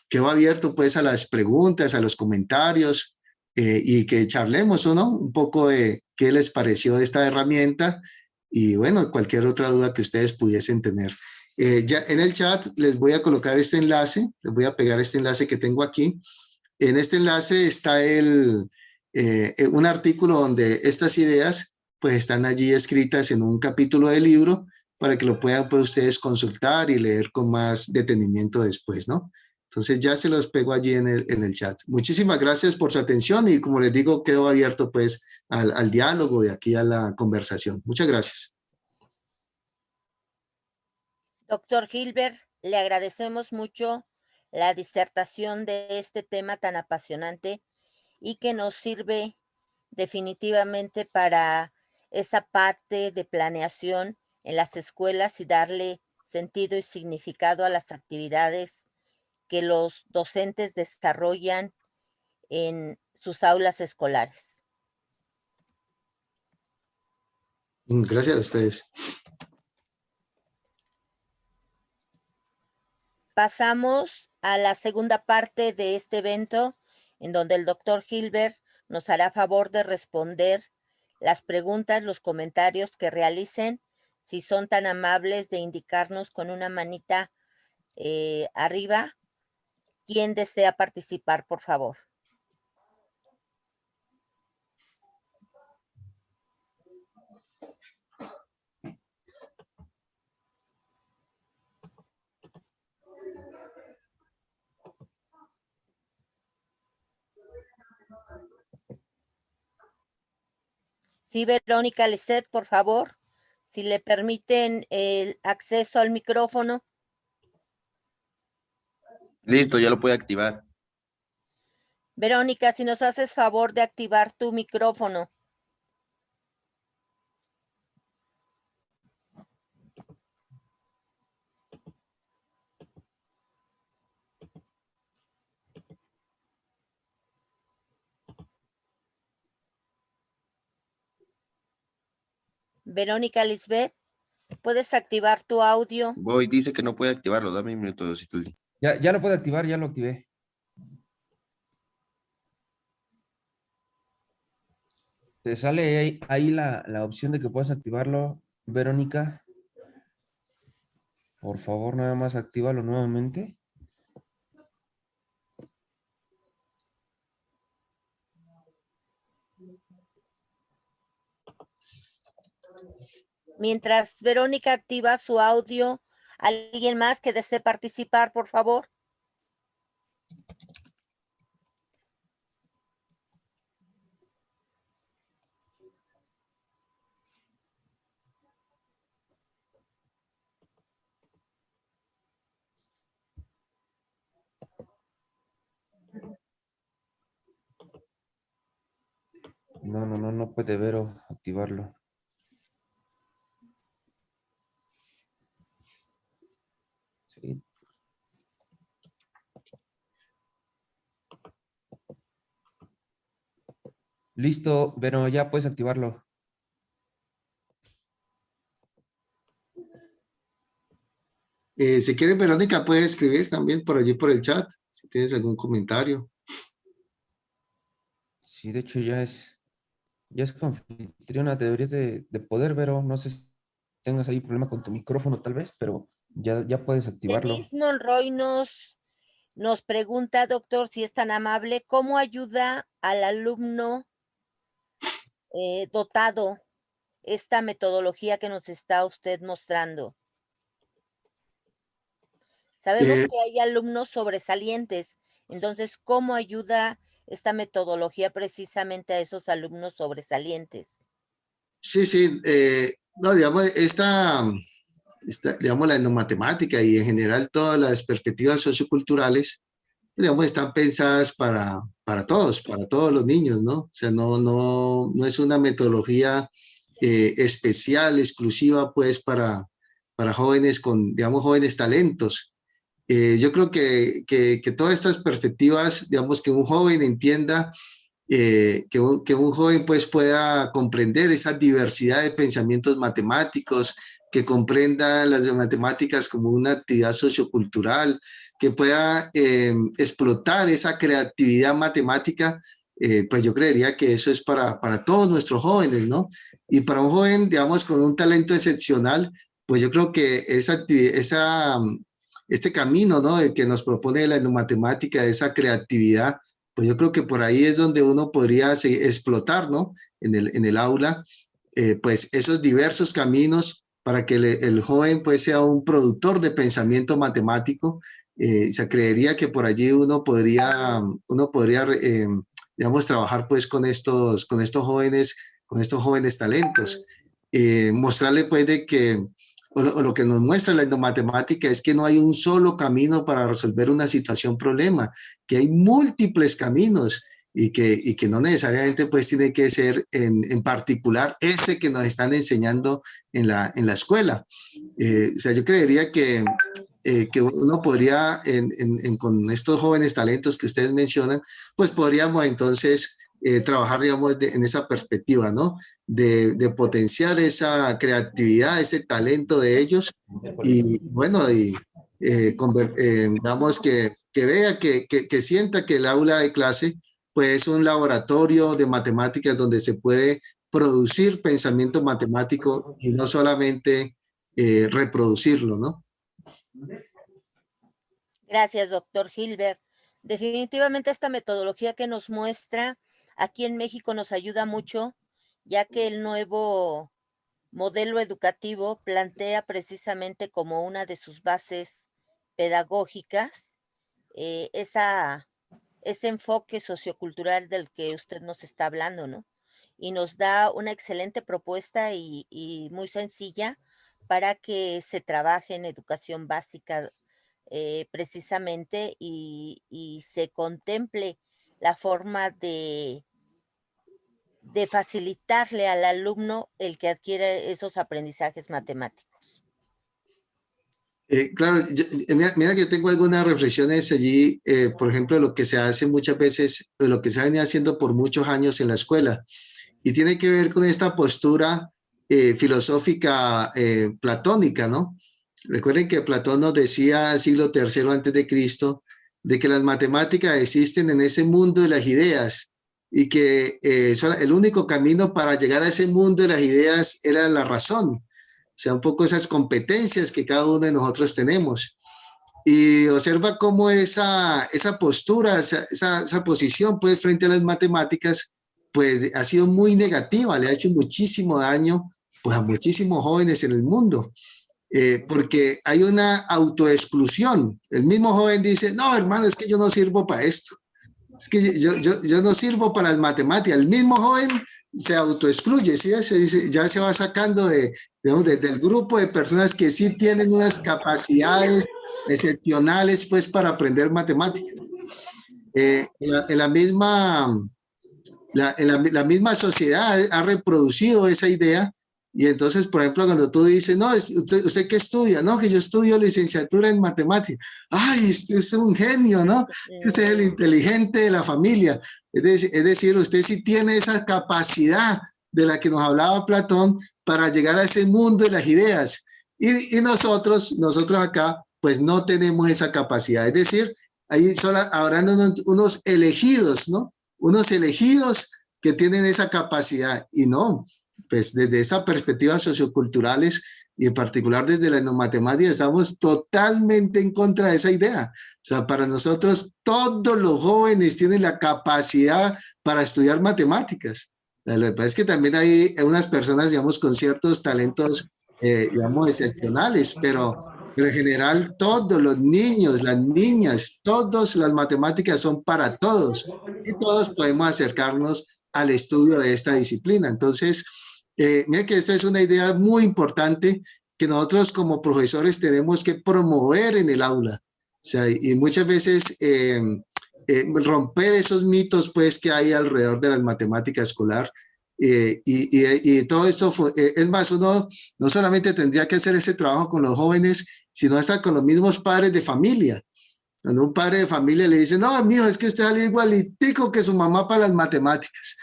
quedo abierto pues a las preguntas, a los comentarios y que charlemos, ¿o no? Un poco de qué les pareció esta herramienta y bueno, cualquier otra duda que ustedes pudiesen tener. Ya en el chat les voy a colocar este enlace, les voy a pegar este enlace que tengo aquí. En este enlace está un artículo donde estas ideas pues están allí escritas en un capítulo del libro para que lo puedan pues, ustedes consultar y leer con más detenimiento después, ¿no? Entonces ya se los pego allí en el chat. Muchísimas gracias por su atención y como les digo, quedo abierto pues al diálogo y aquí a la conversación. Muchas gracias. Doctor Gilbert, le agradecemos mucho la disertación de este tema tan apasionante y que nos sirve definitivamente para esa parte de planeación en las escuelas y darle sentido y significado a las actividades que los docentes desarrollan en sus aulas escolares. Gracias a ustedes. Pasamos a la segunda parte de este evento, en donde el doctor Gilbert nos hará favor de responder las preguntas, los comentarios que realicen, si son tan amables de indicarnos con una manita arriba quién desea participar, por favor. Sí, Verónica Lisset, por favor, si le permiten el acceso al micrófono. Listo, ya lo puede activar. Verónica, si nos haces favor de activar tu micrófono. Verónica Lisbeth, ¿puedes activar tu audio? Voy, dice que no puede activarlo. Dame un minuto, Citlali. Ya lo puedo activar, ya lo activé. Te sale ahí la opción de que puedas activarlo, Verónica. Por favor, nada más actívalo nuevamente. Mientras Verónica activa su audio, ¿alguien más que desee participar, por favor? No puede Vero activarlo. Sí. Listo, Vero, ya puedes activarlo. Si quieres, Verónica, puedes escribir también por allí por el chat, si tienes algún comentario. Sí, de hecho ya es anfitriona, deberías de poder, Vero. No sé si tengas ahí problema con tu micrófono tal vez, pero ya puedes activarlo. Denise Monroy nos pregunta, doctor, si es tan amable, ¿cómo ayuda al alumno dotado esta metodología que nos está usted mostrando? Sabemos que hay alumnos sobresalientes, entonces, ¿cómo ayuda esta metodología precisamente a esos alumnos sobresalientes? Sí, No, digamos, digamos, la etnomatemática y en general todas las perspectivas socioculturales, digamos, están pensadas para todos los niños, ¿no? O sea, no es una metodología especial, exclusiva, pues, para jóvenes con, digamos, jóvenes talentos. Yo creo que todas estas perspectivas, digamos, que un joven entienda, que un joven pues pueda comprender esa diversidad de pensamientos matemáticos, que comprenda las matemáticas como una actividad sociocultural, que pueda explotar esa creatividad matemática, pues yo creería que eso es para todos nuestros jóvenes, ¿no? Y para un joven, digamos, con un talento excepcional, pues yo creo que este camino, ¿no? El que nos propone la matemática, esa creatividad, pues yo creo que por ahí es donde uno podría explotar, ¿no? En el aula, pues esos diversos caminos para que el joven pues sea un productor de pensamiento matemático. Se creería que por allí uno podría digamos, trabajar pues con estos jóvenes talentos. Mostrarle pues de que o lo que nos muestra la endomatemática es que no hay un solo camino para resolver una situación problema, que hay múltiples caminos y que no necesariamente pues tiene que ser en particular ese que nos están enseñando en la escuela. O sea, yo creería que uno podría, con estos jóvenes talentos que ustedes mencionan, pues podríamos entonces trabajar, digamos, en esa perspectiva, ¿no? De potenciar esa creatividad, ese talento de ellos y, bueno, digamos, que vea, que sienta que el aula de clase, pues es un laboratorio de matemáticas donde se puede producir pensamiento matemático y no solamente reproducirlo, ¿no? Gracias, doctor Gilbert. Definitivamente esta metodología que nos muestra aquí en México nos ayuda mucho, ya que el nuevo modelo educativo plantea precisamente como una de sus bases pedagógicas ese enfoque sociocultural del que usted nos está hablando, ¿no? Y nos da una excelente propuesta y muy sencilla para que se trabaje en educación básica precisamente y se contemple la forma de facilitarle al alumno el que adquiere esos aprendizajes matemáticos. Claro, mira que yo tengo algunas reflexiones allí, por ejemplo, de lo que se hace muchas veces, de lo que se viene haciendo por muchos años en la escuela, y tiene que ver con esta postura filosófica platónica, ¿no? Recuerden que Platón nos decía, siglo III antes de Cristo, de que las matemáticas existen en ese mundo de las ideas y que el único camino para llegar a ese mundo de las ideas era la razón. O sea, un poco esas competencias que cada uno de nosotros tenemos. Y observa cómo esa postura, esa posición, pues, frente a las matemáticas, pues, ha sido muy negativa, le ha hecho muchísimo daño, pues, a muchísimos jóvenes en el mundo. Porque hay una autoexclusión. El mismo joven dice, no, hermano, es que yo no sirvo para esto. Es que yo no sirvo para las matemáticas. El mismo joven se autoexcluye, ¿sí? Ya se va sacando digamos, del grupo de personas que sí tienen unas capacidades excepcionales pues para aprender matemáticas. En la misma sociedad ha reproducido esa idea y entonces, por ejemplo, cuando tú dices, no, ¿usted qué estudia? No, que yo estudio licenciatura en matemáticas. Ay, usted es un genio, ¿no? Usted es el inteligente de la familia. Es decir, usted sí tiene esa capacidad de la que nos hablaba Platón para llegar a ese mundo de las ideas. Y nosotros acá, pues no tenemos esa capacidad. Es decir, ahí solo habrán unos elegidos, ¿no? Unos elegidos que tienen esa capacidad y no, pues desde esa perspectiva socioculturales y en particular desde la matemática estamos totalmente en contra de esa idea. O sea, para nosotros todos los jóvenes tienen la capacidad para estudiar matemáticas. Lo que pasa es que también hay unas personas, digamos, con ciertos talentos, digamos, excepcionales, pero en general todos los niños, las niñas, todas las matemáticas son para todos y todos podemos acercarnos al estudio de esta disciplina. Entonces, Mira que esta es una idea muy importante que nosotros como profesores tenemos que promover en el aula. O sea, y muchas veces romper esos mitos pues que hay alrededor de las matemáticas escolar. Y todo esto, es más, uno no solamente tendría que hacer ese trabajo con los jóvenes, sino hasta con los mismos padres de familia. Cuando un padre de familia le dice, no, mijo, es que usted sale igualitico que su mamá para las matemáticas.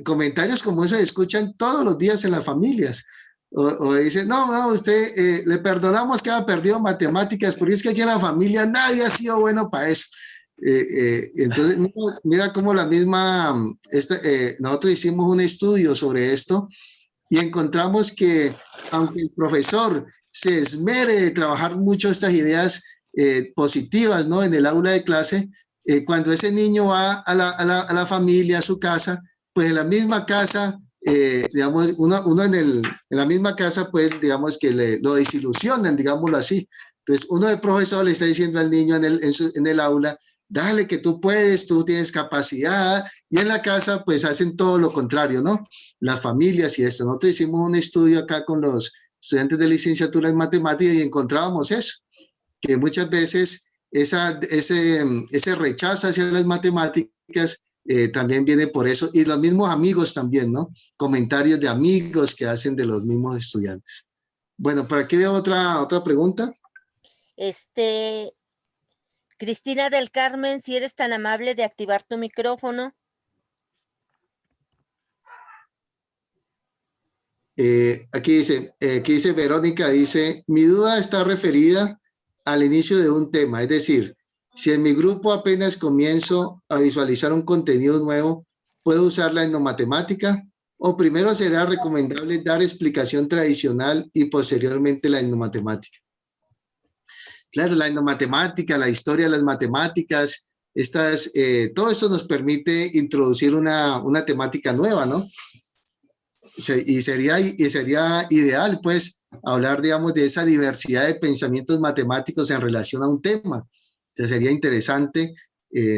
Comentarios como eso se escuchan todos los días en las familias. O dice, no, no, usted le perdonamos que haya perdido matemáticas, porque es que aquí en la familia nadie ha sido bueno para eso. Entonces, mira cómo la misma, nosotros hicimos un estudio sobre esto y encontramos que aunque el profesor se esmere de trabajar mucho estas ideas positivas, ¿no? En el aula de clase, cuando ese niño va a la familia, a su casa, pues en la misma casa, digamos, uno en la misma casa, pues digamos que lo desilusionan, digámoslo así. Entonces, uno de profesor le está diciendo al niño en el aula, dale que tú puedes, tú tienes capacidad, y en la casa pues hacen todo lo contrario, ¿no? Las familias y esto. Nosotros hicimos un estudio acá con los estudiantes de licenciatura en matemáticas y encontrábamos eso, que muchas veces ese rechazo hacia las matemáticas también viene por eso, y los mismos amigos también, ¿no? Comentarios de amigos que hacen de los mismos estudiantes. Bueno, por aquí veo otra pregunta. Cristina del Carmen, si eres tan amable de activar tu micrófono. Aquí dice Verónica, dice, mi duda está referida al inicio de un tema, es decir, si en mi grupo apenas comienzo a visualizar un contenido nuevo, ¿puedo usar la etnomatemática? ¿O primero será recomendable dar explicación tradicional y posteriormente la etnomatemática? Claro, la etnomatemática, la historia de las matemáticas, todo esto nos permite introducir una temática nueva, ¿no? Y sería ideal, pues, hablar, digamos, de esa diversidad de pensamientos matemáticos en relación a un tema. Entonces, sería interesante,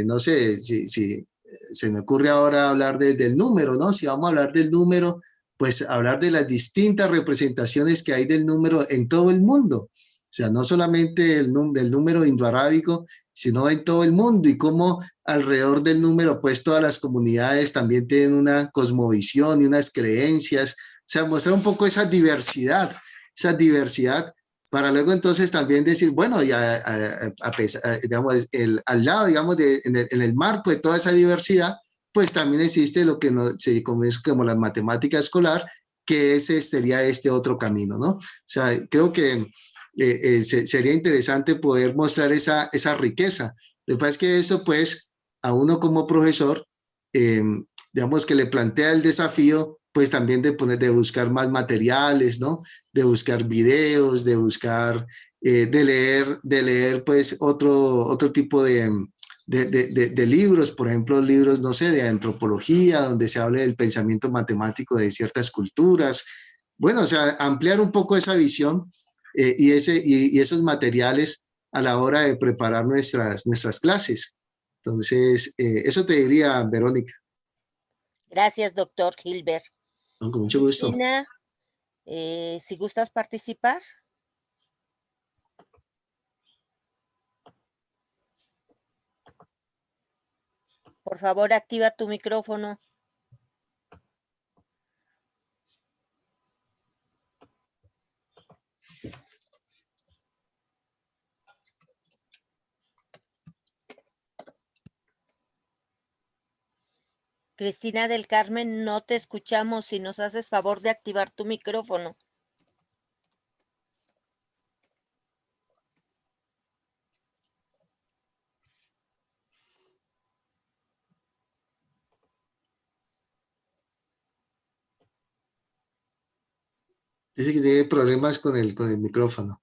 no sé, si se me ocurre ahora hablar del número, ¿no? Si vamos a hablar del número, pues hablar de las distintas representaciones que hay del número en todo el mundo. O sea, no solamente del número indoarábico, sino en todo el mundo, y cómo alrededor del número, pues todas las comunidades también tienen una cosmovisión y unas creencias. O sea, mostrar un poco esa diversidad para luego entonces también decir, bueno, ya digamos, al lado, digamos, en el marco de toda esa diversidad, pues también existe lo que se conoce como la matemática escolar, que sería este otro camino, ¿no? O sea, creo que sería interesante poder mostrar esa riqueza. Lo que pasa es que eso, pues, a uno como profesor, digamos que le plantea el desafío, pues también de buscar más materiales, ¿no? De buscar videos, de buscar, de leer, pues, otro tipo de libros, por ejemplo, libros, no sé, de antropología, donde se hable del pensamiento matemático de ciertas culturas. Bueno, o sea, ampliar un poco esa visión y esos materiales a la hora de preparar nuestras clases. Entonces, eso te diría, Verónica. Gracias, doctor Gilbert. No, con mucho gusto. Cristina, si gustas participar. Por favor, activa tu micrófono. Cristina del Carmen, no te escuchamos. Si nos haces favor de activar tu micrófono. Dice que tiene problemas con el micrófono.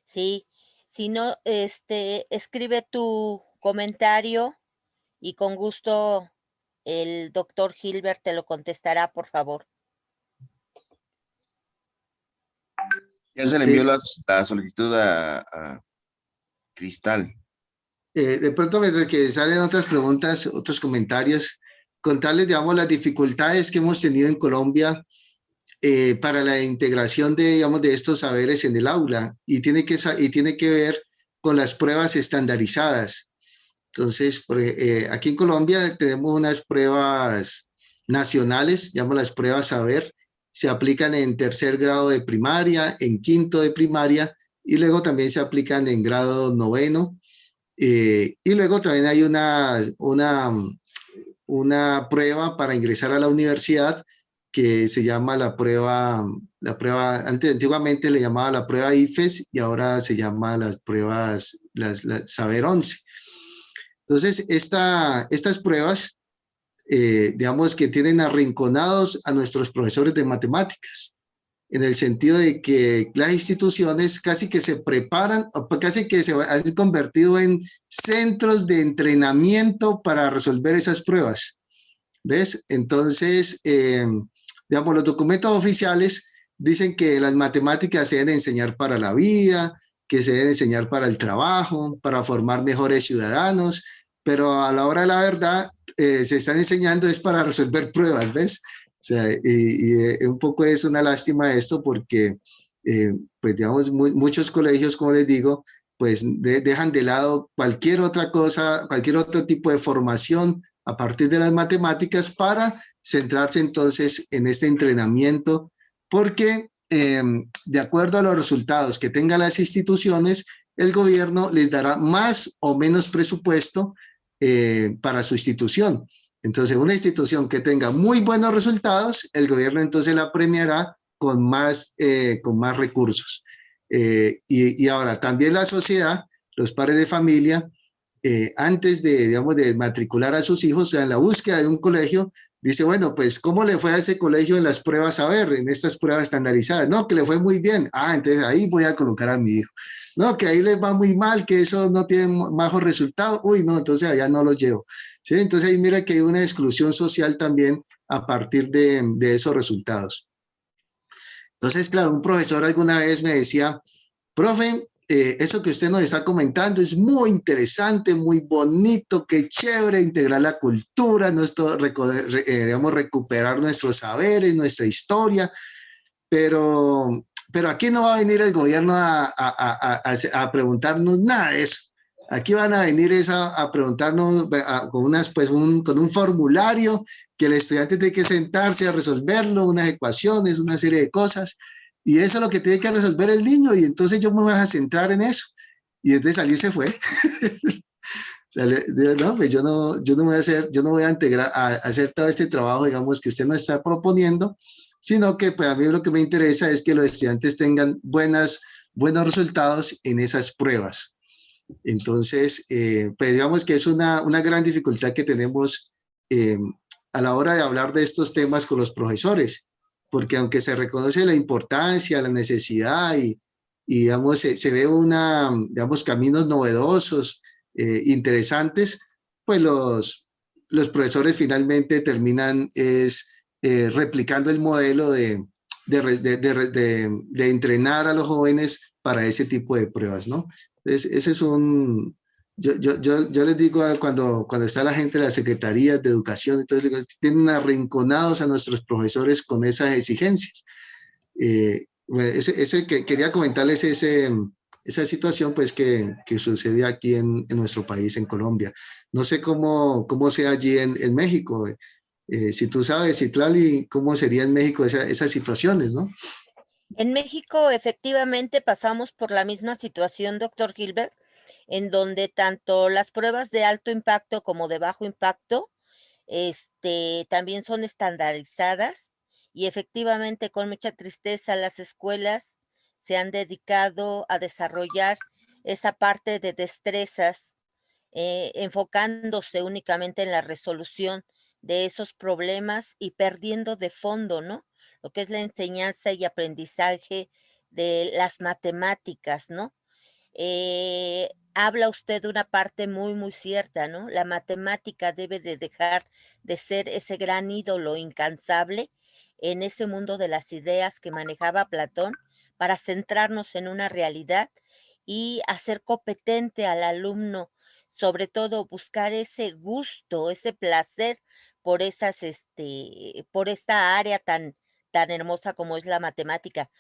Sí, si no, escribe tu comentario y con gusto el doctor Gilbert te lo contestará, por favor. Ya se le envió la solicitud a Cristal. De pronto, mientras que salen otras preguntas, otros comentarios, contarles, digamos, las dificultades que hemos tenido en Colombia para la integración de, digamos, de estos saberes en el aula y tiene que ver con las pruebas estandarizadas. Entonces, aquí en Colombia tenemos unas pruebas nacionales, llamamos las pruebas saber, se aplican en tercer grado de primaria, en quinto de primaria y luego también se aplican en grado noveno. Y luego también hay una prueba para ingresar a la universidad que se llama antiguamente le llamaba la prueba IFES y ahora se llama las pruebas, las Saber 11. Entonces, estas pruebas, digamos que tienen arrinconados a nuestros profesores de matemáticas, en el sentido de que las instituciones casi que se preparan, o casi que se han convertido en centros de entrenamiento para resolver esas pruebas. ¿Ves? Entonces, digamos, los documentos oficiales dicen que las matemáticas se deben enseñar para la vida, que se deben enseñar para el trabajo, para formar mejores ciudadanos, pero a la hora de la verdad se están enseñando es para resolver pruebas, ¿ves? O sea, un poco es una lástima esto porque, pues digamos, muchos colegios, como les digo, pues dejan de lado cualquier otra cosa, cualquier otro tipo de formación a partir de las matemáticas para centrarse entonces en este entrenamiento, porque de acuerdo a los resultados que tengan las instituciones, el gobierno les dará más o menos presupuesto para su institución. Entonces, una institución que tenga muy buenos resultados, el gobierno entonces la premiará con más recursos. Y ahora, también la sociedad, los padres de familia, antes de, digamos, de matricular a sus hijos, o sea, en la búsqueda de un colegio, dice, bueno, pues, ¿cómo le fue a ese colegio en las pruebas a ver, en estas pruebas estandarizadas? No, que le fue muy bien. Ah, entonces ahí voy a colocar a mi hijo. No, que ahí les va muy mal, que eso no tiene bajos resultados. Uy, no, entonces allá no lo llevo. ¿Sí? Entonces ahí mira que hay una exclusión social también a partir de esos resultados. Entonces, claro, un profesor alguna vez me decía, profe, eso que usted nos está comentando es muy interesante, muy bonito, qué chévere integrar la cultura, digamos, recuperar nuestros saberes, nuestra historia, pero aquí no va a venir el gobierno a preguntarnos nada de eso. Aquí van a venir a preguntarnos con un formulario que el estudiante tiene que sentarse a resolverlo, unas ecuaciones, una serie de cosas, y eso es lo que tiene que resolver el niño, y entonces yo me voy a centrar en eso. Y entonces salió y se fue. No, pues yo no voy a hacer, yo no voy a integrar, a hacer todo este trabajo, digamos, que usted nos está proponiendo, sino que pues a mí lo que me interesa es que los estudiantes tengan buenos resultados en esas pruebas. Entonces, pues digamos que es una gran dificultad que tenemos eh, a la hora de hablar de estos temas con los profesores, porque aunque se reconoce la importancia, la necesidad y digamos, se ve digamos, caminos novedosos, interesantes, pues los profesores finalmente terminan replicando el modelo de entrenar a los jóvenes para ese tipo de pruebas, ¿no? Entonces, ese es yo les digo cuando está la gente de las secretarías de educación, entonces tienen arrinconados a nuestros profesores con esas exigencias. Quería comentarles esa situación pues que sucede aquí en nuestro país, en Colombia. No sé cómo sea allí en México. Si tú sabes, Citlali, cómo sería en México esas situaciones, ¿no? En México, efectivamente, pasamos por la misma situación, doctor Gilbert, en donde tanto las pruebas de alto impacto como de bajo impacto, también son estandarizadas y efectivamente, con mucha tristeza, las escuelas se han dedicado a desarrollar esa parte de destrezas, enfocándose únicamente en la resolución de esos problemas y perdiendo de fondo, ¿no? Lo que es la enseñanza y aprendizaje de las matemáticas, ¿no? Habla usted de una parte muy, muy cierta, ¿no? La matemática debe de dejar de ser ese gran ídolo incansable en ese mundo de las ideas que manejaba Platón para centrarnos en una realidad y hacer competente al alumno, sobre todo buscar ese gusto, ese placer por por esta área tan, tan hermosa como es la matemática.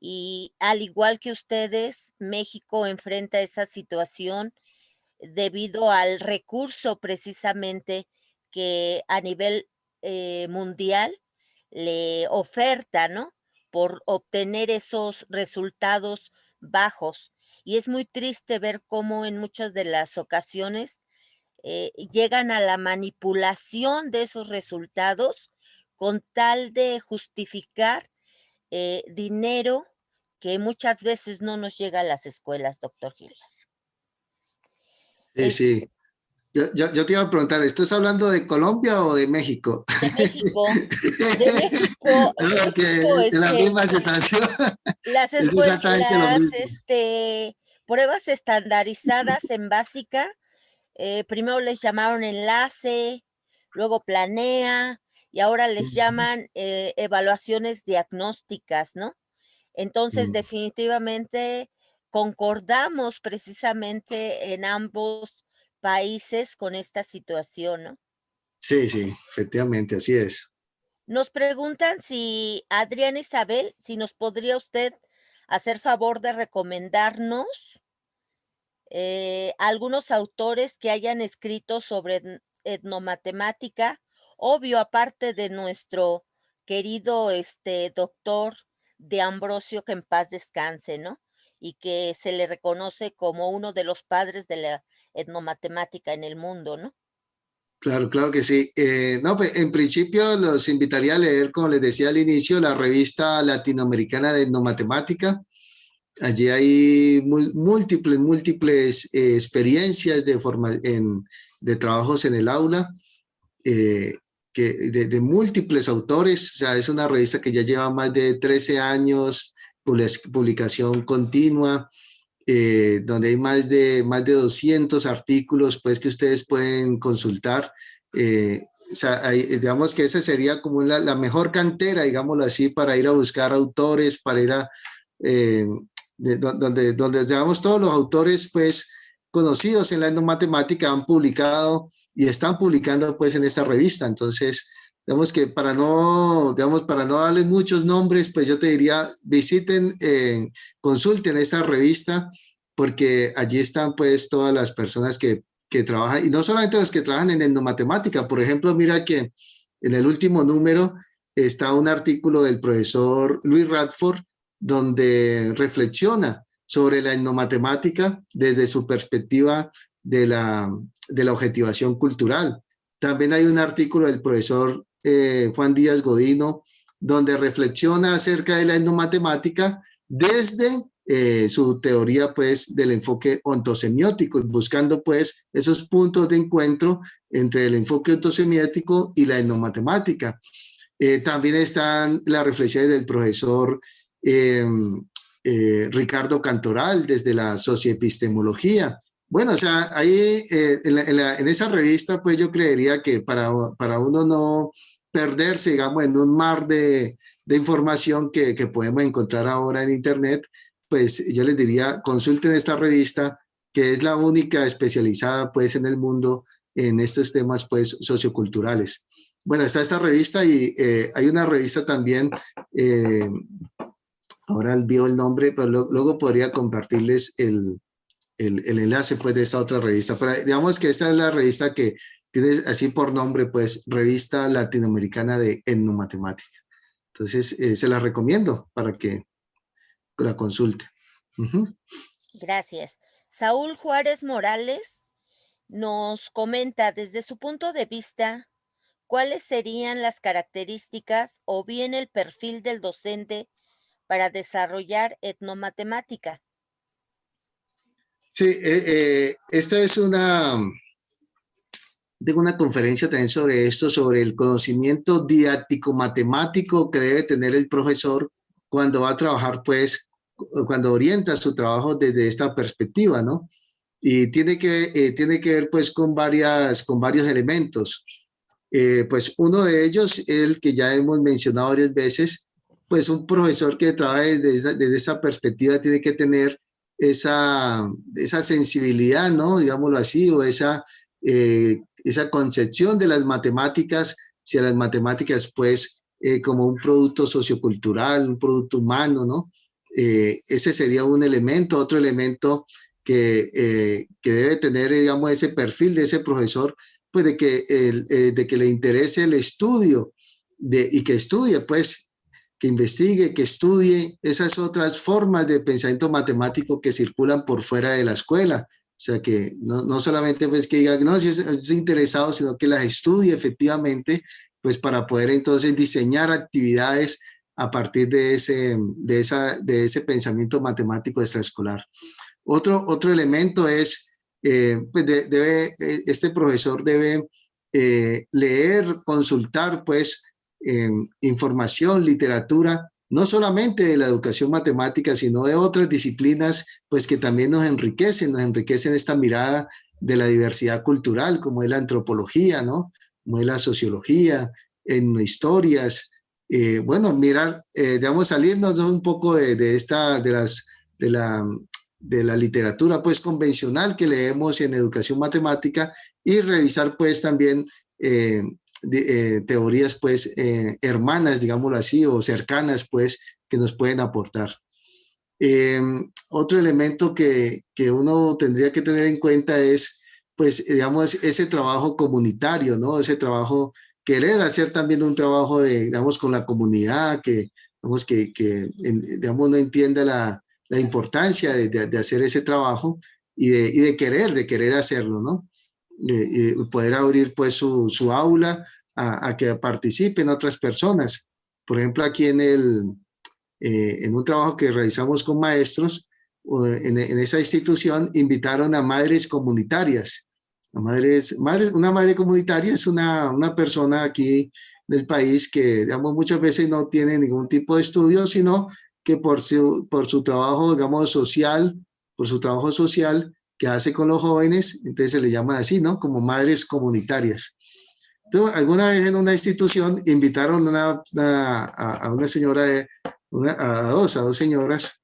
Y al igual que ustedes, México enfrenta esa situación debido al recurso precisamente que a nivel mundial le oferta, ¿no? Por obtener esos resultados bajos. Y es muy triste ver cómo en muchas de las ocasiones llegan a la manipulación de esos resultados con tal de justificar dinero que muchas veces no nos llega a las escuelas, doctor Gil. Sí, Es sí. Yo te iba a preguntar, ¿estás hablando de Colombia o de México? de México, de México, No, porque México, es la misma situación, es exactamente lo las mismo. pruebas estandarizadas en básica, primero les llamaron enlace, luego planea, y ahora les llaman evaluaciones diagnósticas, ¿no? Entonces, Mm. definitivamente concordamos precisamente en ambos países con esta situación, ¿no? Sí, sí, efectivamente, así es. Nos preguntan si Adriana Isabel, si nos podría usted hacer favor de recomendarnos algunos autores que hayan escrito sobre etnomatemática, obvio, aparte de nuestro querido doctor de Ambrosio, que en paz descanse, ¿no? Y que se le reconoce como uno de los padres de la etnomatemática en el mundo, ¿no? Claro, claro que sí. No, pues en principio los invitaría a leer, como les decía al inicio, la revista latinoamericana de etnomatemática. Allí hay múltiples experiencias de trabajos en el aula, eh, de múltiples autores. O sea, es una revista que ya lleva más de 13 años, publicación continua, donde hay más de 200 artículos pues, que ustedes pueden consultar. O sea, digamos que esa sería como la mejor cantera, digámoslo así, para ir a buscar autores, para ir a... Eh, donde digamos todos los autores pues conocidos en la etnomatemática han publicado y están publicando pues en esta revista. Entonces, digamos que para no darles muchos nombres, pues yo te diría, visiten, consulten esta revista, porque allí están pues todas las personas que trabajan, y no solamente los que trabajan en etnomatemática. Por ejemplo, mira que en el último número está un artículo del profesor Luis Radford, donde reflexiona sobre la etnomatemática desde su perspectiva de la objetivación cultural. También hay un artículo del profesor Juan Díaz Godino, donde reflexiona acerca de la etnomatemática desde su teoría pues del enfoque ontosemiótico, buscando pues esos puntos de encuentro entre el enfoque ontosemiótico y la etnomatemática. También están las reflexiones del profesor Ricardo Cantoral desde la socioepistemología. Bueno, o sea, ahí en esa revista, pues yo creería que para uno no perderse, digamos, en un mar de información que podemos encontrar ahora en Internet, pues yo les diría, consulten esta revista, que es la única especializada, pues, en el mundo en estos temas, pues, socioculturales. Bueno, está esta revista y hay una revista también, ahora olvido el nombre, pero luego podría compartirles el enlace pues de esta otra revista. Pero digamos que esta es la revista que tiene así por nombre, pues, Revista Latinoamericana de Etnomatemática. Entonces, se la recomiendo para que la consulte. Gracias. Saúl Juárez Morales nos comenta desde su punto de vista cuáles serían las características o bien el perfil del docente para desarrollar etnomatemática. Sí, esta es tengo una conferencia también sobre esto, sobre el conocimiento didáctico matemático que debe tener el profesor cuando va a trabajar, pues, cuando orienta su trabajo desde esta perspectiva, ¿no? Y tiene que ver, pues, con varios elementos. Pues uno de ellos, el que ya hemos mencionado varias veces, pues un profesor que trabaje desde esa perspectiva tiene que tener esa sensibilidad, ¿no? Digámoslo así, o esa concepción de las matemáticas, si a las matemáticas, pues, como un producto sociocultural, un producto humano, ¿no? Ese sería un elemento. Otro elemento que debe tener, digamos, ese perfil de ese profesor, pues de que le interese el estudio y que estudie, pues, que investigue, que estudie esas otras formas de pensamiento matemático que circulan por fuera de la escuela. O sea, que no solamente pues que diga, no, si es interesado, sino que las estudie efectivamente, pues para poder entonces diseñar actividades a partir de ese pensamiento matemático extraescolar. Otro elemento es, pues este profesor debe leer, consultar, pues, información, literatura, no solamente de la educación matemática, sino de otras disciplinas, pues, que también nos enriquecen esta mirada de la diversidad cultural, como es la antropología, ¿no? Como es la sociología, en historias. Bueno, mirar, digamos, salirnos un poco de la literatura pues convencional que leemos en educación matemática y revisar pues también teorías pues hermanas, digámoslo así, o cercanas pues que nos pueden aportar. Otro elemento que uno tendría que tener en cuenta es pues digamos ese trabajo comunitario, ¿no? Ese trabajo, querer hacer también un trabajo digamos, con la comunidad, digamos, digamos, no entienda la importancia de hacer ese trabajo y de querer hacerlo, ¿no? Y poder abrir pues su aula a que participen otras personas. Por ejemplo, aquí en un trabajo que realizamos con maestros, en esa institución invitaron a madres comunitarias. Una madre comunitaria es una persona aquí del país que, digamos, muchas veces no tiene ningún tipo de estudio, sino que por su trabajo, digamos, social, por su trabajo social que hace con los jóvenes, entonces se le llama así, ¿no? Como madres comunitarias. Entonces, alguna vez en una institución invitaron a una señora, a dos señoras,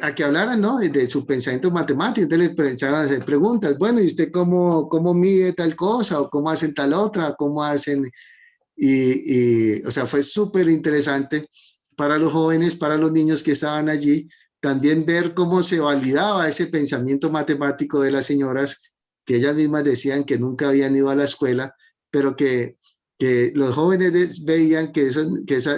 a que hablaran, ¿no? De su pensamiento matemático. Entonces les empezaron a hacer preguntas. Bueno, ¿y usted cómo mide tal cosa? ¿O cómo hacen tal otra? ¿Cómo hacen? O sea, fue súper interesante para los jóvenes, para los niños que estaban allí, también ver cómo se validaba ese pensamiento matemático de las señoras, que ellas mismas decían que nunca habían ido a la escuela, pero que los jóvenes veían que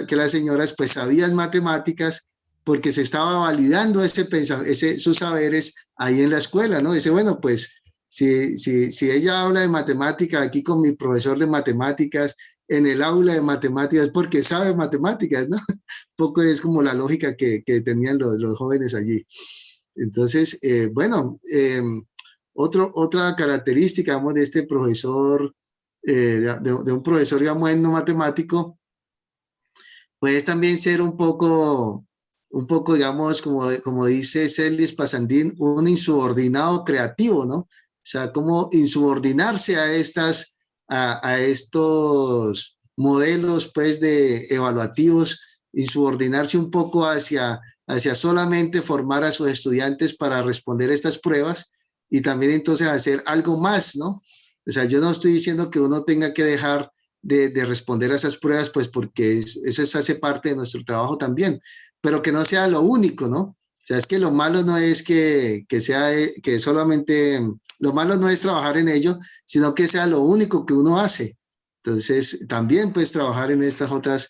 las señoras pues sabían matemáticas porque se estaba validando sus saberes ahí en la escuela, ¿no? Dice, bueno, pues si ella habla de matemáticas aquí con mi profesor de matemáticas, en el aula de matemáticas, porque sabe matemáticas, ¿no? Poco es como la lógica que tenían los jóvenes allí. Entonces, bueno, otra característica, digamos, de este profesor, de un profesor, digamos, no matemático, puede también ser un poco, digamos, como dice Celis Pasandín, un insubordinado creativo, ¿no? O sea, como insubordinarse a estos modelos, pues, de evaluativos, insubordinarse un poco hacia solamente formar a sus estudiantes para responder estas pruebas y también entonces hacer algo más, ¿no? O sea, yo no estoy diciendo que uno tenga que dejar de responder a esas pruebas, pues porque eso hace parte de nuestro trabajo también, pero que no sea lo único, ¿no? O sea, es que lo malo no es que solamente, lo malo no es trabajar en ello, sino que sea lo único que uno hace. Entonces, también pues trabajar en estas otras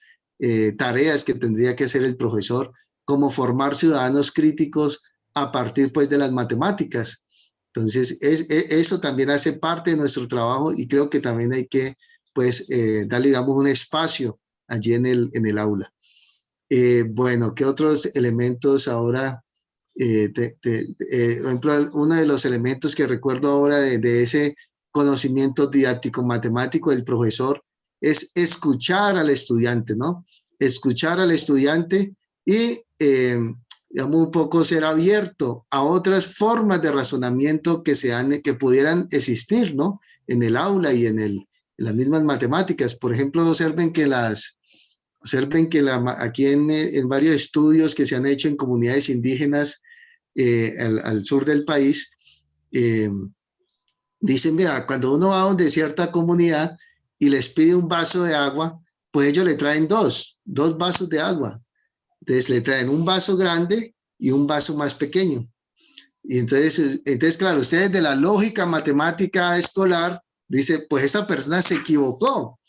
tareas que tendría que hacer el profesor, como formar ciudadanos críticos a partir pues de las matemáticas. Entonces, eso también hace parte de nuestro trabajo y creo que también hay que pues darle, digamos, un espacio allí en el aula. Bueno, ¿qué otros elementos ahora? Por ejemplo, uno de los elementos que recuerdo ahora de ese conocimiento didáctico matemático del profesor es escuchar al estudiante, ¿no? Escuchar al estudiante y, digamos, un poco ser abierto a otras formas de razonamiento que pudieran existir, ¿no? En el aula y en las mismas matemáticas. Por ejemplo, observen que aquí en varios estudios que se han hecho en comunidades indígenas al sur del país, dicen, mira, cuando uno va a donde cierta comunidad y les pide un vaso de agua, pues ellos le traen dos vasos de agua. Entonces le traen un vaso grande y un vaso más pequeño. Y entonces, claro, ustedes de la lógica matemática escolar, dice, pues esa persona se equivocó.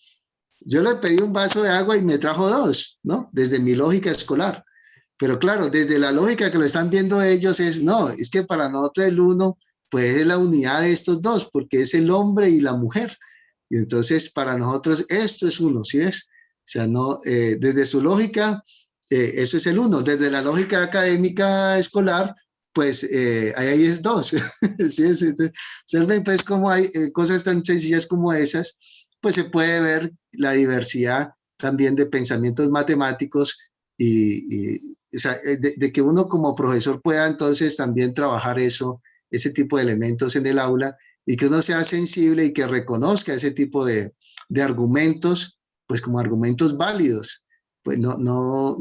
Yo le pedí un vaso de agua y me trajo dos, ¿no? Desde mi lógica escolar. Pero claro, desde la lógica que lo están viendo ellos es, no, es que para nosotros el uno, pues es la unidad de estos dos, porque es el hombre y la mujer. Y entonces para nosotros esto es uno, ¿sí es? O sea, no, desde su lógica, eso es el uno. Desde la lógica académica escolar, pues ahí es dos. ¿Sí es? Entonces, observen pues cómo hay cosas tan sencillas como esas, pues se puede ver la diversidad también de pensamientos matemáticos o sea, de que uno como profesor pueda entonces también trabajar eso, ese tipo de elementos en el aula y que uno sea sensible y que reconozca ese tipo de argumentos, pues como argumentos válidos, pues no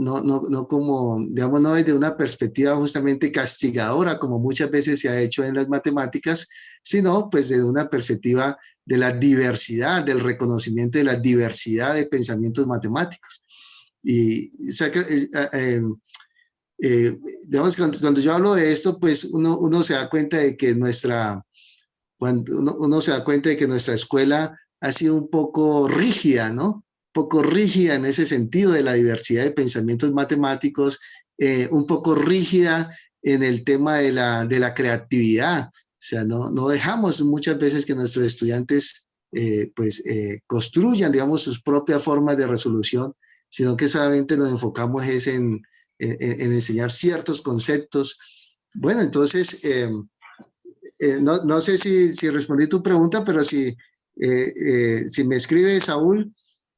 como, digamos, no desde una perspectiva justamente castigadora, como muchas veces se ha hecho en las matemáticas, sino pues desde una perspectiva de la diversidad, del reconocimiento de la diversidad de pensamientos matemáticos. Y o sea, digamos, cuando yo hablo de esto, pues uno se da cuenta de que cuando uno se da cuenta de que nuestra escuela ha sido un poco rígida, ¿no? Un poco rígida en ese sentido de la diversidad de pensamientos matemáticos, un poco rígida en el tema de la creatividad. O sea, no dejamos muchas veces que nuestros estudiantes construyan, digamos, sus propias formas de resolución, sino que solamente nos enfocamos es en enseñar ciertos conceptos. Bueno, entonces, no sé si respondí tu pregunta, pero si me escribe Saúl,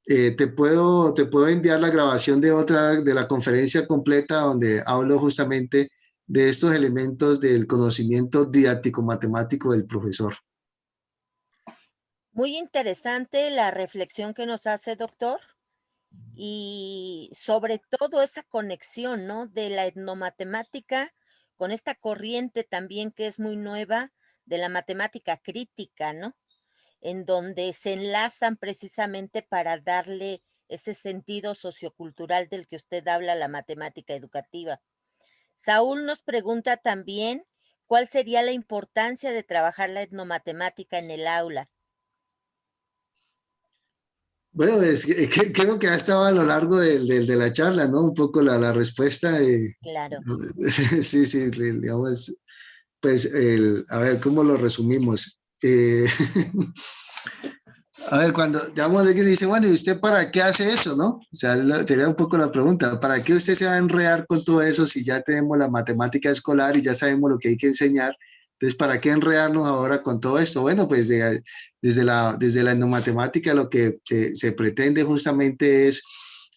te puedo enviar la grabación de la conferencia completa donde hablo justamente de estos elementos del conocimiento didáctico matemático del profesor. Muy interesante la reflexión que nos hace, doctor, y sobre todo esa conexión, ¿no? De la etnomatemática con esta corriente también que es muy nueva de la matemática crítica, ¿no? En donde se enlazan precisamente para darle ese sentido sociocultural del que usted habla a la matemática educativa. Saúl nos pregunta también cuál sería la importancia de trabajar la etnomatemática en el aula. Bueno, creo que ha estado a lo largo de la charla, ¿no? Un poco la respuesta. Claro. Sí, sí, digamos, pues, a ver, ¿cómo lo resumimos? A ver, cuando, digamos, alguien dice, bueno, ¿y usted para qué hace eso, no? O sea, sería un poco la pregunta, ¿para qué usted se va a enredar con todo eso si ya tenemos la matemática escolar y ya sabemos lo que hay que enseñar? Entonces, ¿para qué enredarnos ahora con todo esto? Bueno, pues desde la etnomatemática lo que se pretende justamente es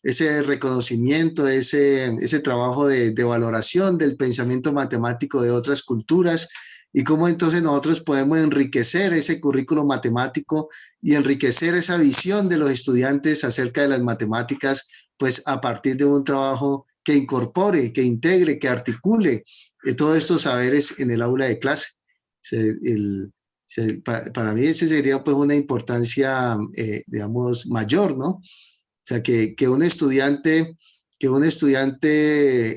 ese reconocimiento, ese trabajo de valoración del pensamiento matemático de otras culturas y cómo entonces nosotros podemos enriquecer ese currículo matemático y enriquecer esa visión de los estudiantes acerca de las matemáticas, pues a partir de un trabajo que incorpore, que integre, que articule todos estos saberes en el aula de clase. Para mí ese sería pues una importancia, digamos, mayor, ¿no? O sea, que un estudiante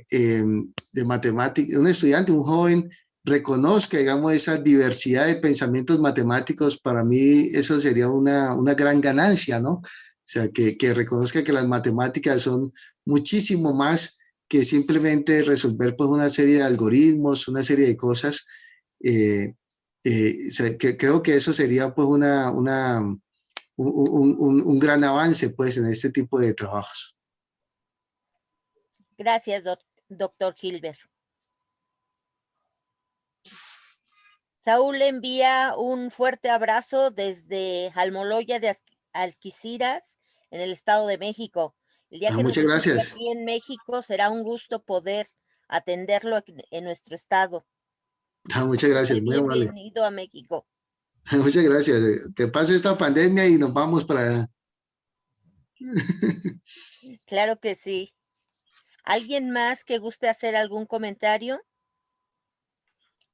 de matemáticas, un joven, reconozca, digamos, esa diversidad de pensamientos matemáticos, para mí eso sería una gran ganancia, ¿no? O sea, que reconozca que las matemáticas son muchísimo más que simplemente resolver pues una serie de algoritmos, una serie de cosas. O sea, que creo que eso sería pues un gran avance pues en este tipo de trabajos. Gracias, doctor Gilbert. Saúl le envía un fuerte abrazo desde Almoloya de Alquiciras, en el Estado de México. El día que nos Muchas visite gracias. aquí en México será un gusto poder atenderlo en nuestro estado. Muchas Usted gracias, muy amable. bienvenido a México. Muchas gracias. Que pase esta pandemia y nos vamos para allá. Claro que sí. ¿Alguien más que guste hacer algún comentario?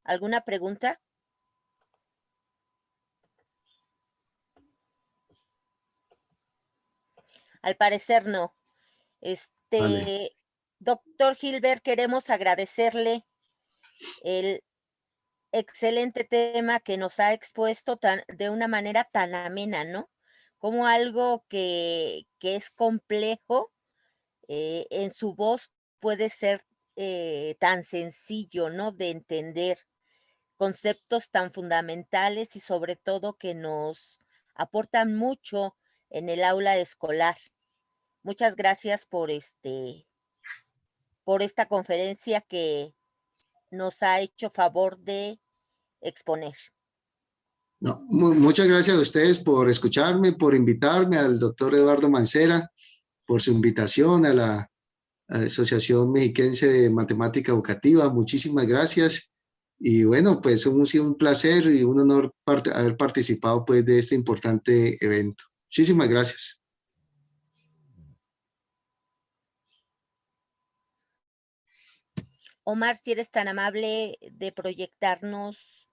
¿Alguna pregunta? Al parecer no. Vale. Doctor Hilbert, queremos agradecerle el excelente tema que nos ha expuesto de una manera tan amena, ¿no? Como algo que es complejo, en su voz puede ser tan sencillo, ¿no? De entender conceptos tan fundamentales y sobre todo que nos aportan mucho en el aula escolar. Muchas gracias por esta conferencia que nos ha hecho favor de exponer. No, muchas gracias a ustedes por escucharme, por invitarme, al doctor Eduardo Mancera, por su invitación a la Asociación Mexiquense de Matemática Educativa. Muchísimas gracias. Y bueno, pues ha sido un placer y un honor haber participado pues de este importante evento. Muchísimas gracias. Omar, si eres tan amable de proyectarnos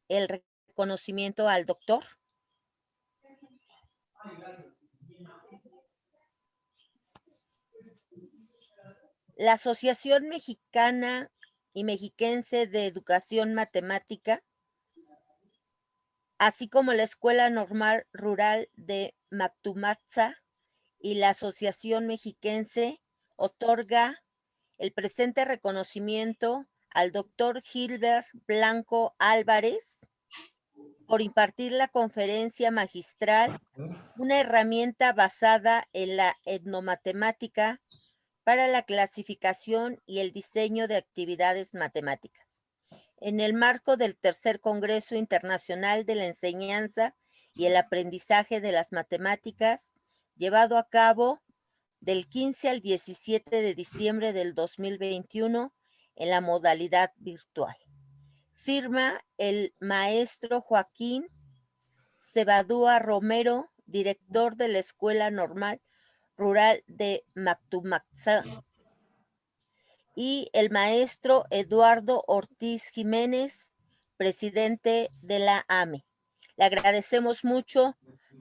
el reconocimiento al doctor. La Asociación Mexicana y Mexiquense de Educación Matemática, así como la Escuela Normal Rural de Mactumatza y la Asociación Mexiquense, otorga el presente reconocimiento al doctor Hilbert Blanco Álvarez por impartir la conferencia magistral, una herramienta basada en la etnomatemática para la clasificación y el diseño de actividades matemáticas, en el marco del Tercer Congreso Internacional de la Enseñanza y el Aprendizaje de las Matemáticas, llevado a cabo del 15 al 17 de diciembre del 2021 en la modalidad virtual. Firma el maestro Joaquín Cebadúa Romero, director de la Escuela Normal Rural de Mactumaxá, y el maestro Eduardo Ortiz Jiménez, presidente de la AME. Le agradecemos mucho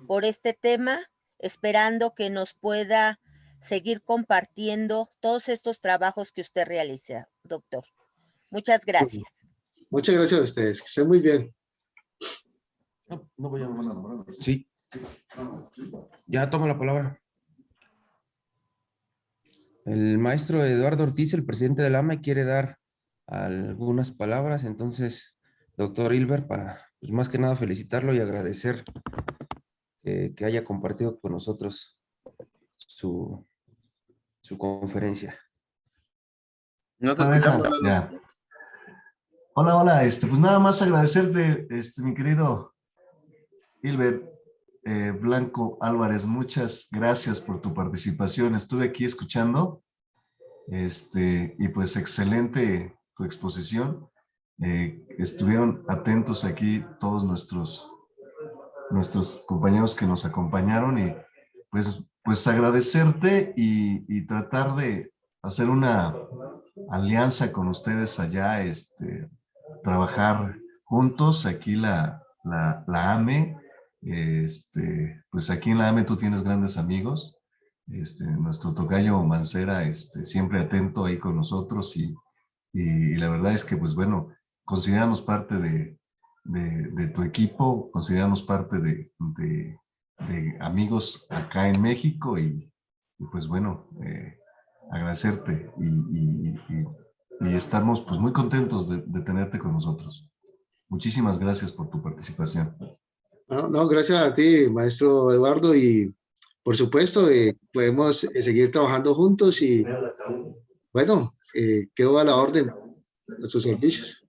por este tema, esperando que nos pueda seguir compartiendo todos estos trabajos que usted realiza, doctor. Muchas gracias. Muchas gracias a ustedes. Que estén muy bien. No voy a... Sí. Ya tomo la palabra. El maestro Eduardo Ortiz, el presidente del AME, quiere dar algunas palabras. Entonces, doctor Hilbert, para pues más que nada felicitarlo y agradecer que haya compartido con nosotros su conferencia. No te Deja, escuchamos, Lalo. ya. Hola, hola, pues nada más agradecerte, mi querido Hilbert Blanco Álvarez, muchas gracias por tu participación. Estuve aquí escuchando, y pues excelente tu exposición. Estuvieron atentos aquí todos nuestros compañeros que nos acompañaron y pues agradecerte y tratar de hacer una alianza con ustedes allá, trabajar juntos. Aquí la AME, pues aquí en la AME tú tienes grandes amigos. Nuestro tocayo Mancera, siempre atento ahí con nosotros y la verdad es que, pues bueno, consideramos parte de tu equipo, consideramos parte de amigos acá en México y pues bueno, agradecerte y estamos pues muy contentos de tenerte con nosotros. Muchísimas gracias por tu participación. No, gracias a ti, maestro Eduardo, y por supuesto podemos seguir trabajando juntos y bueno, quedo a la orden de sus servicios.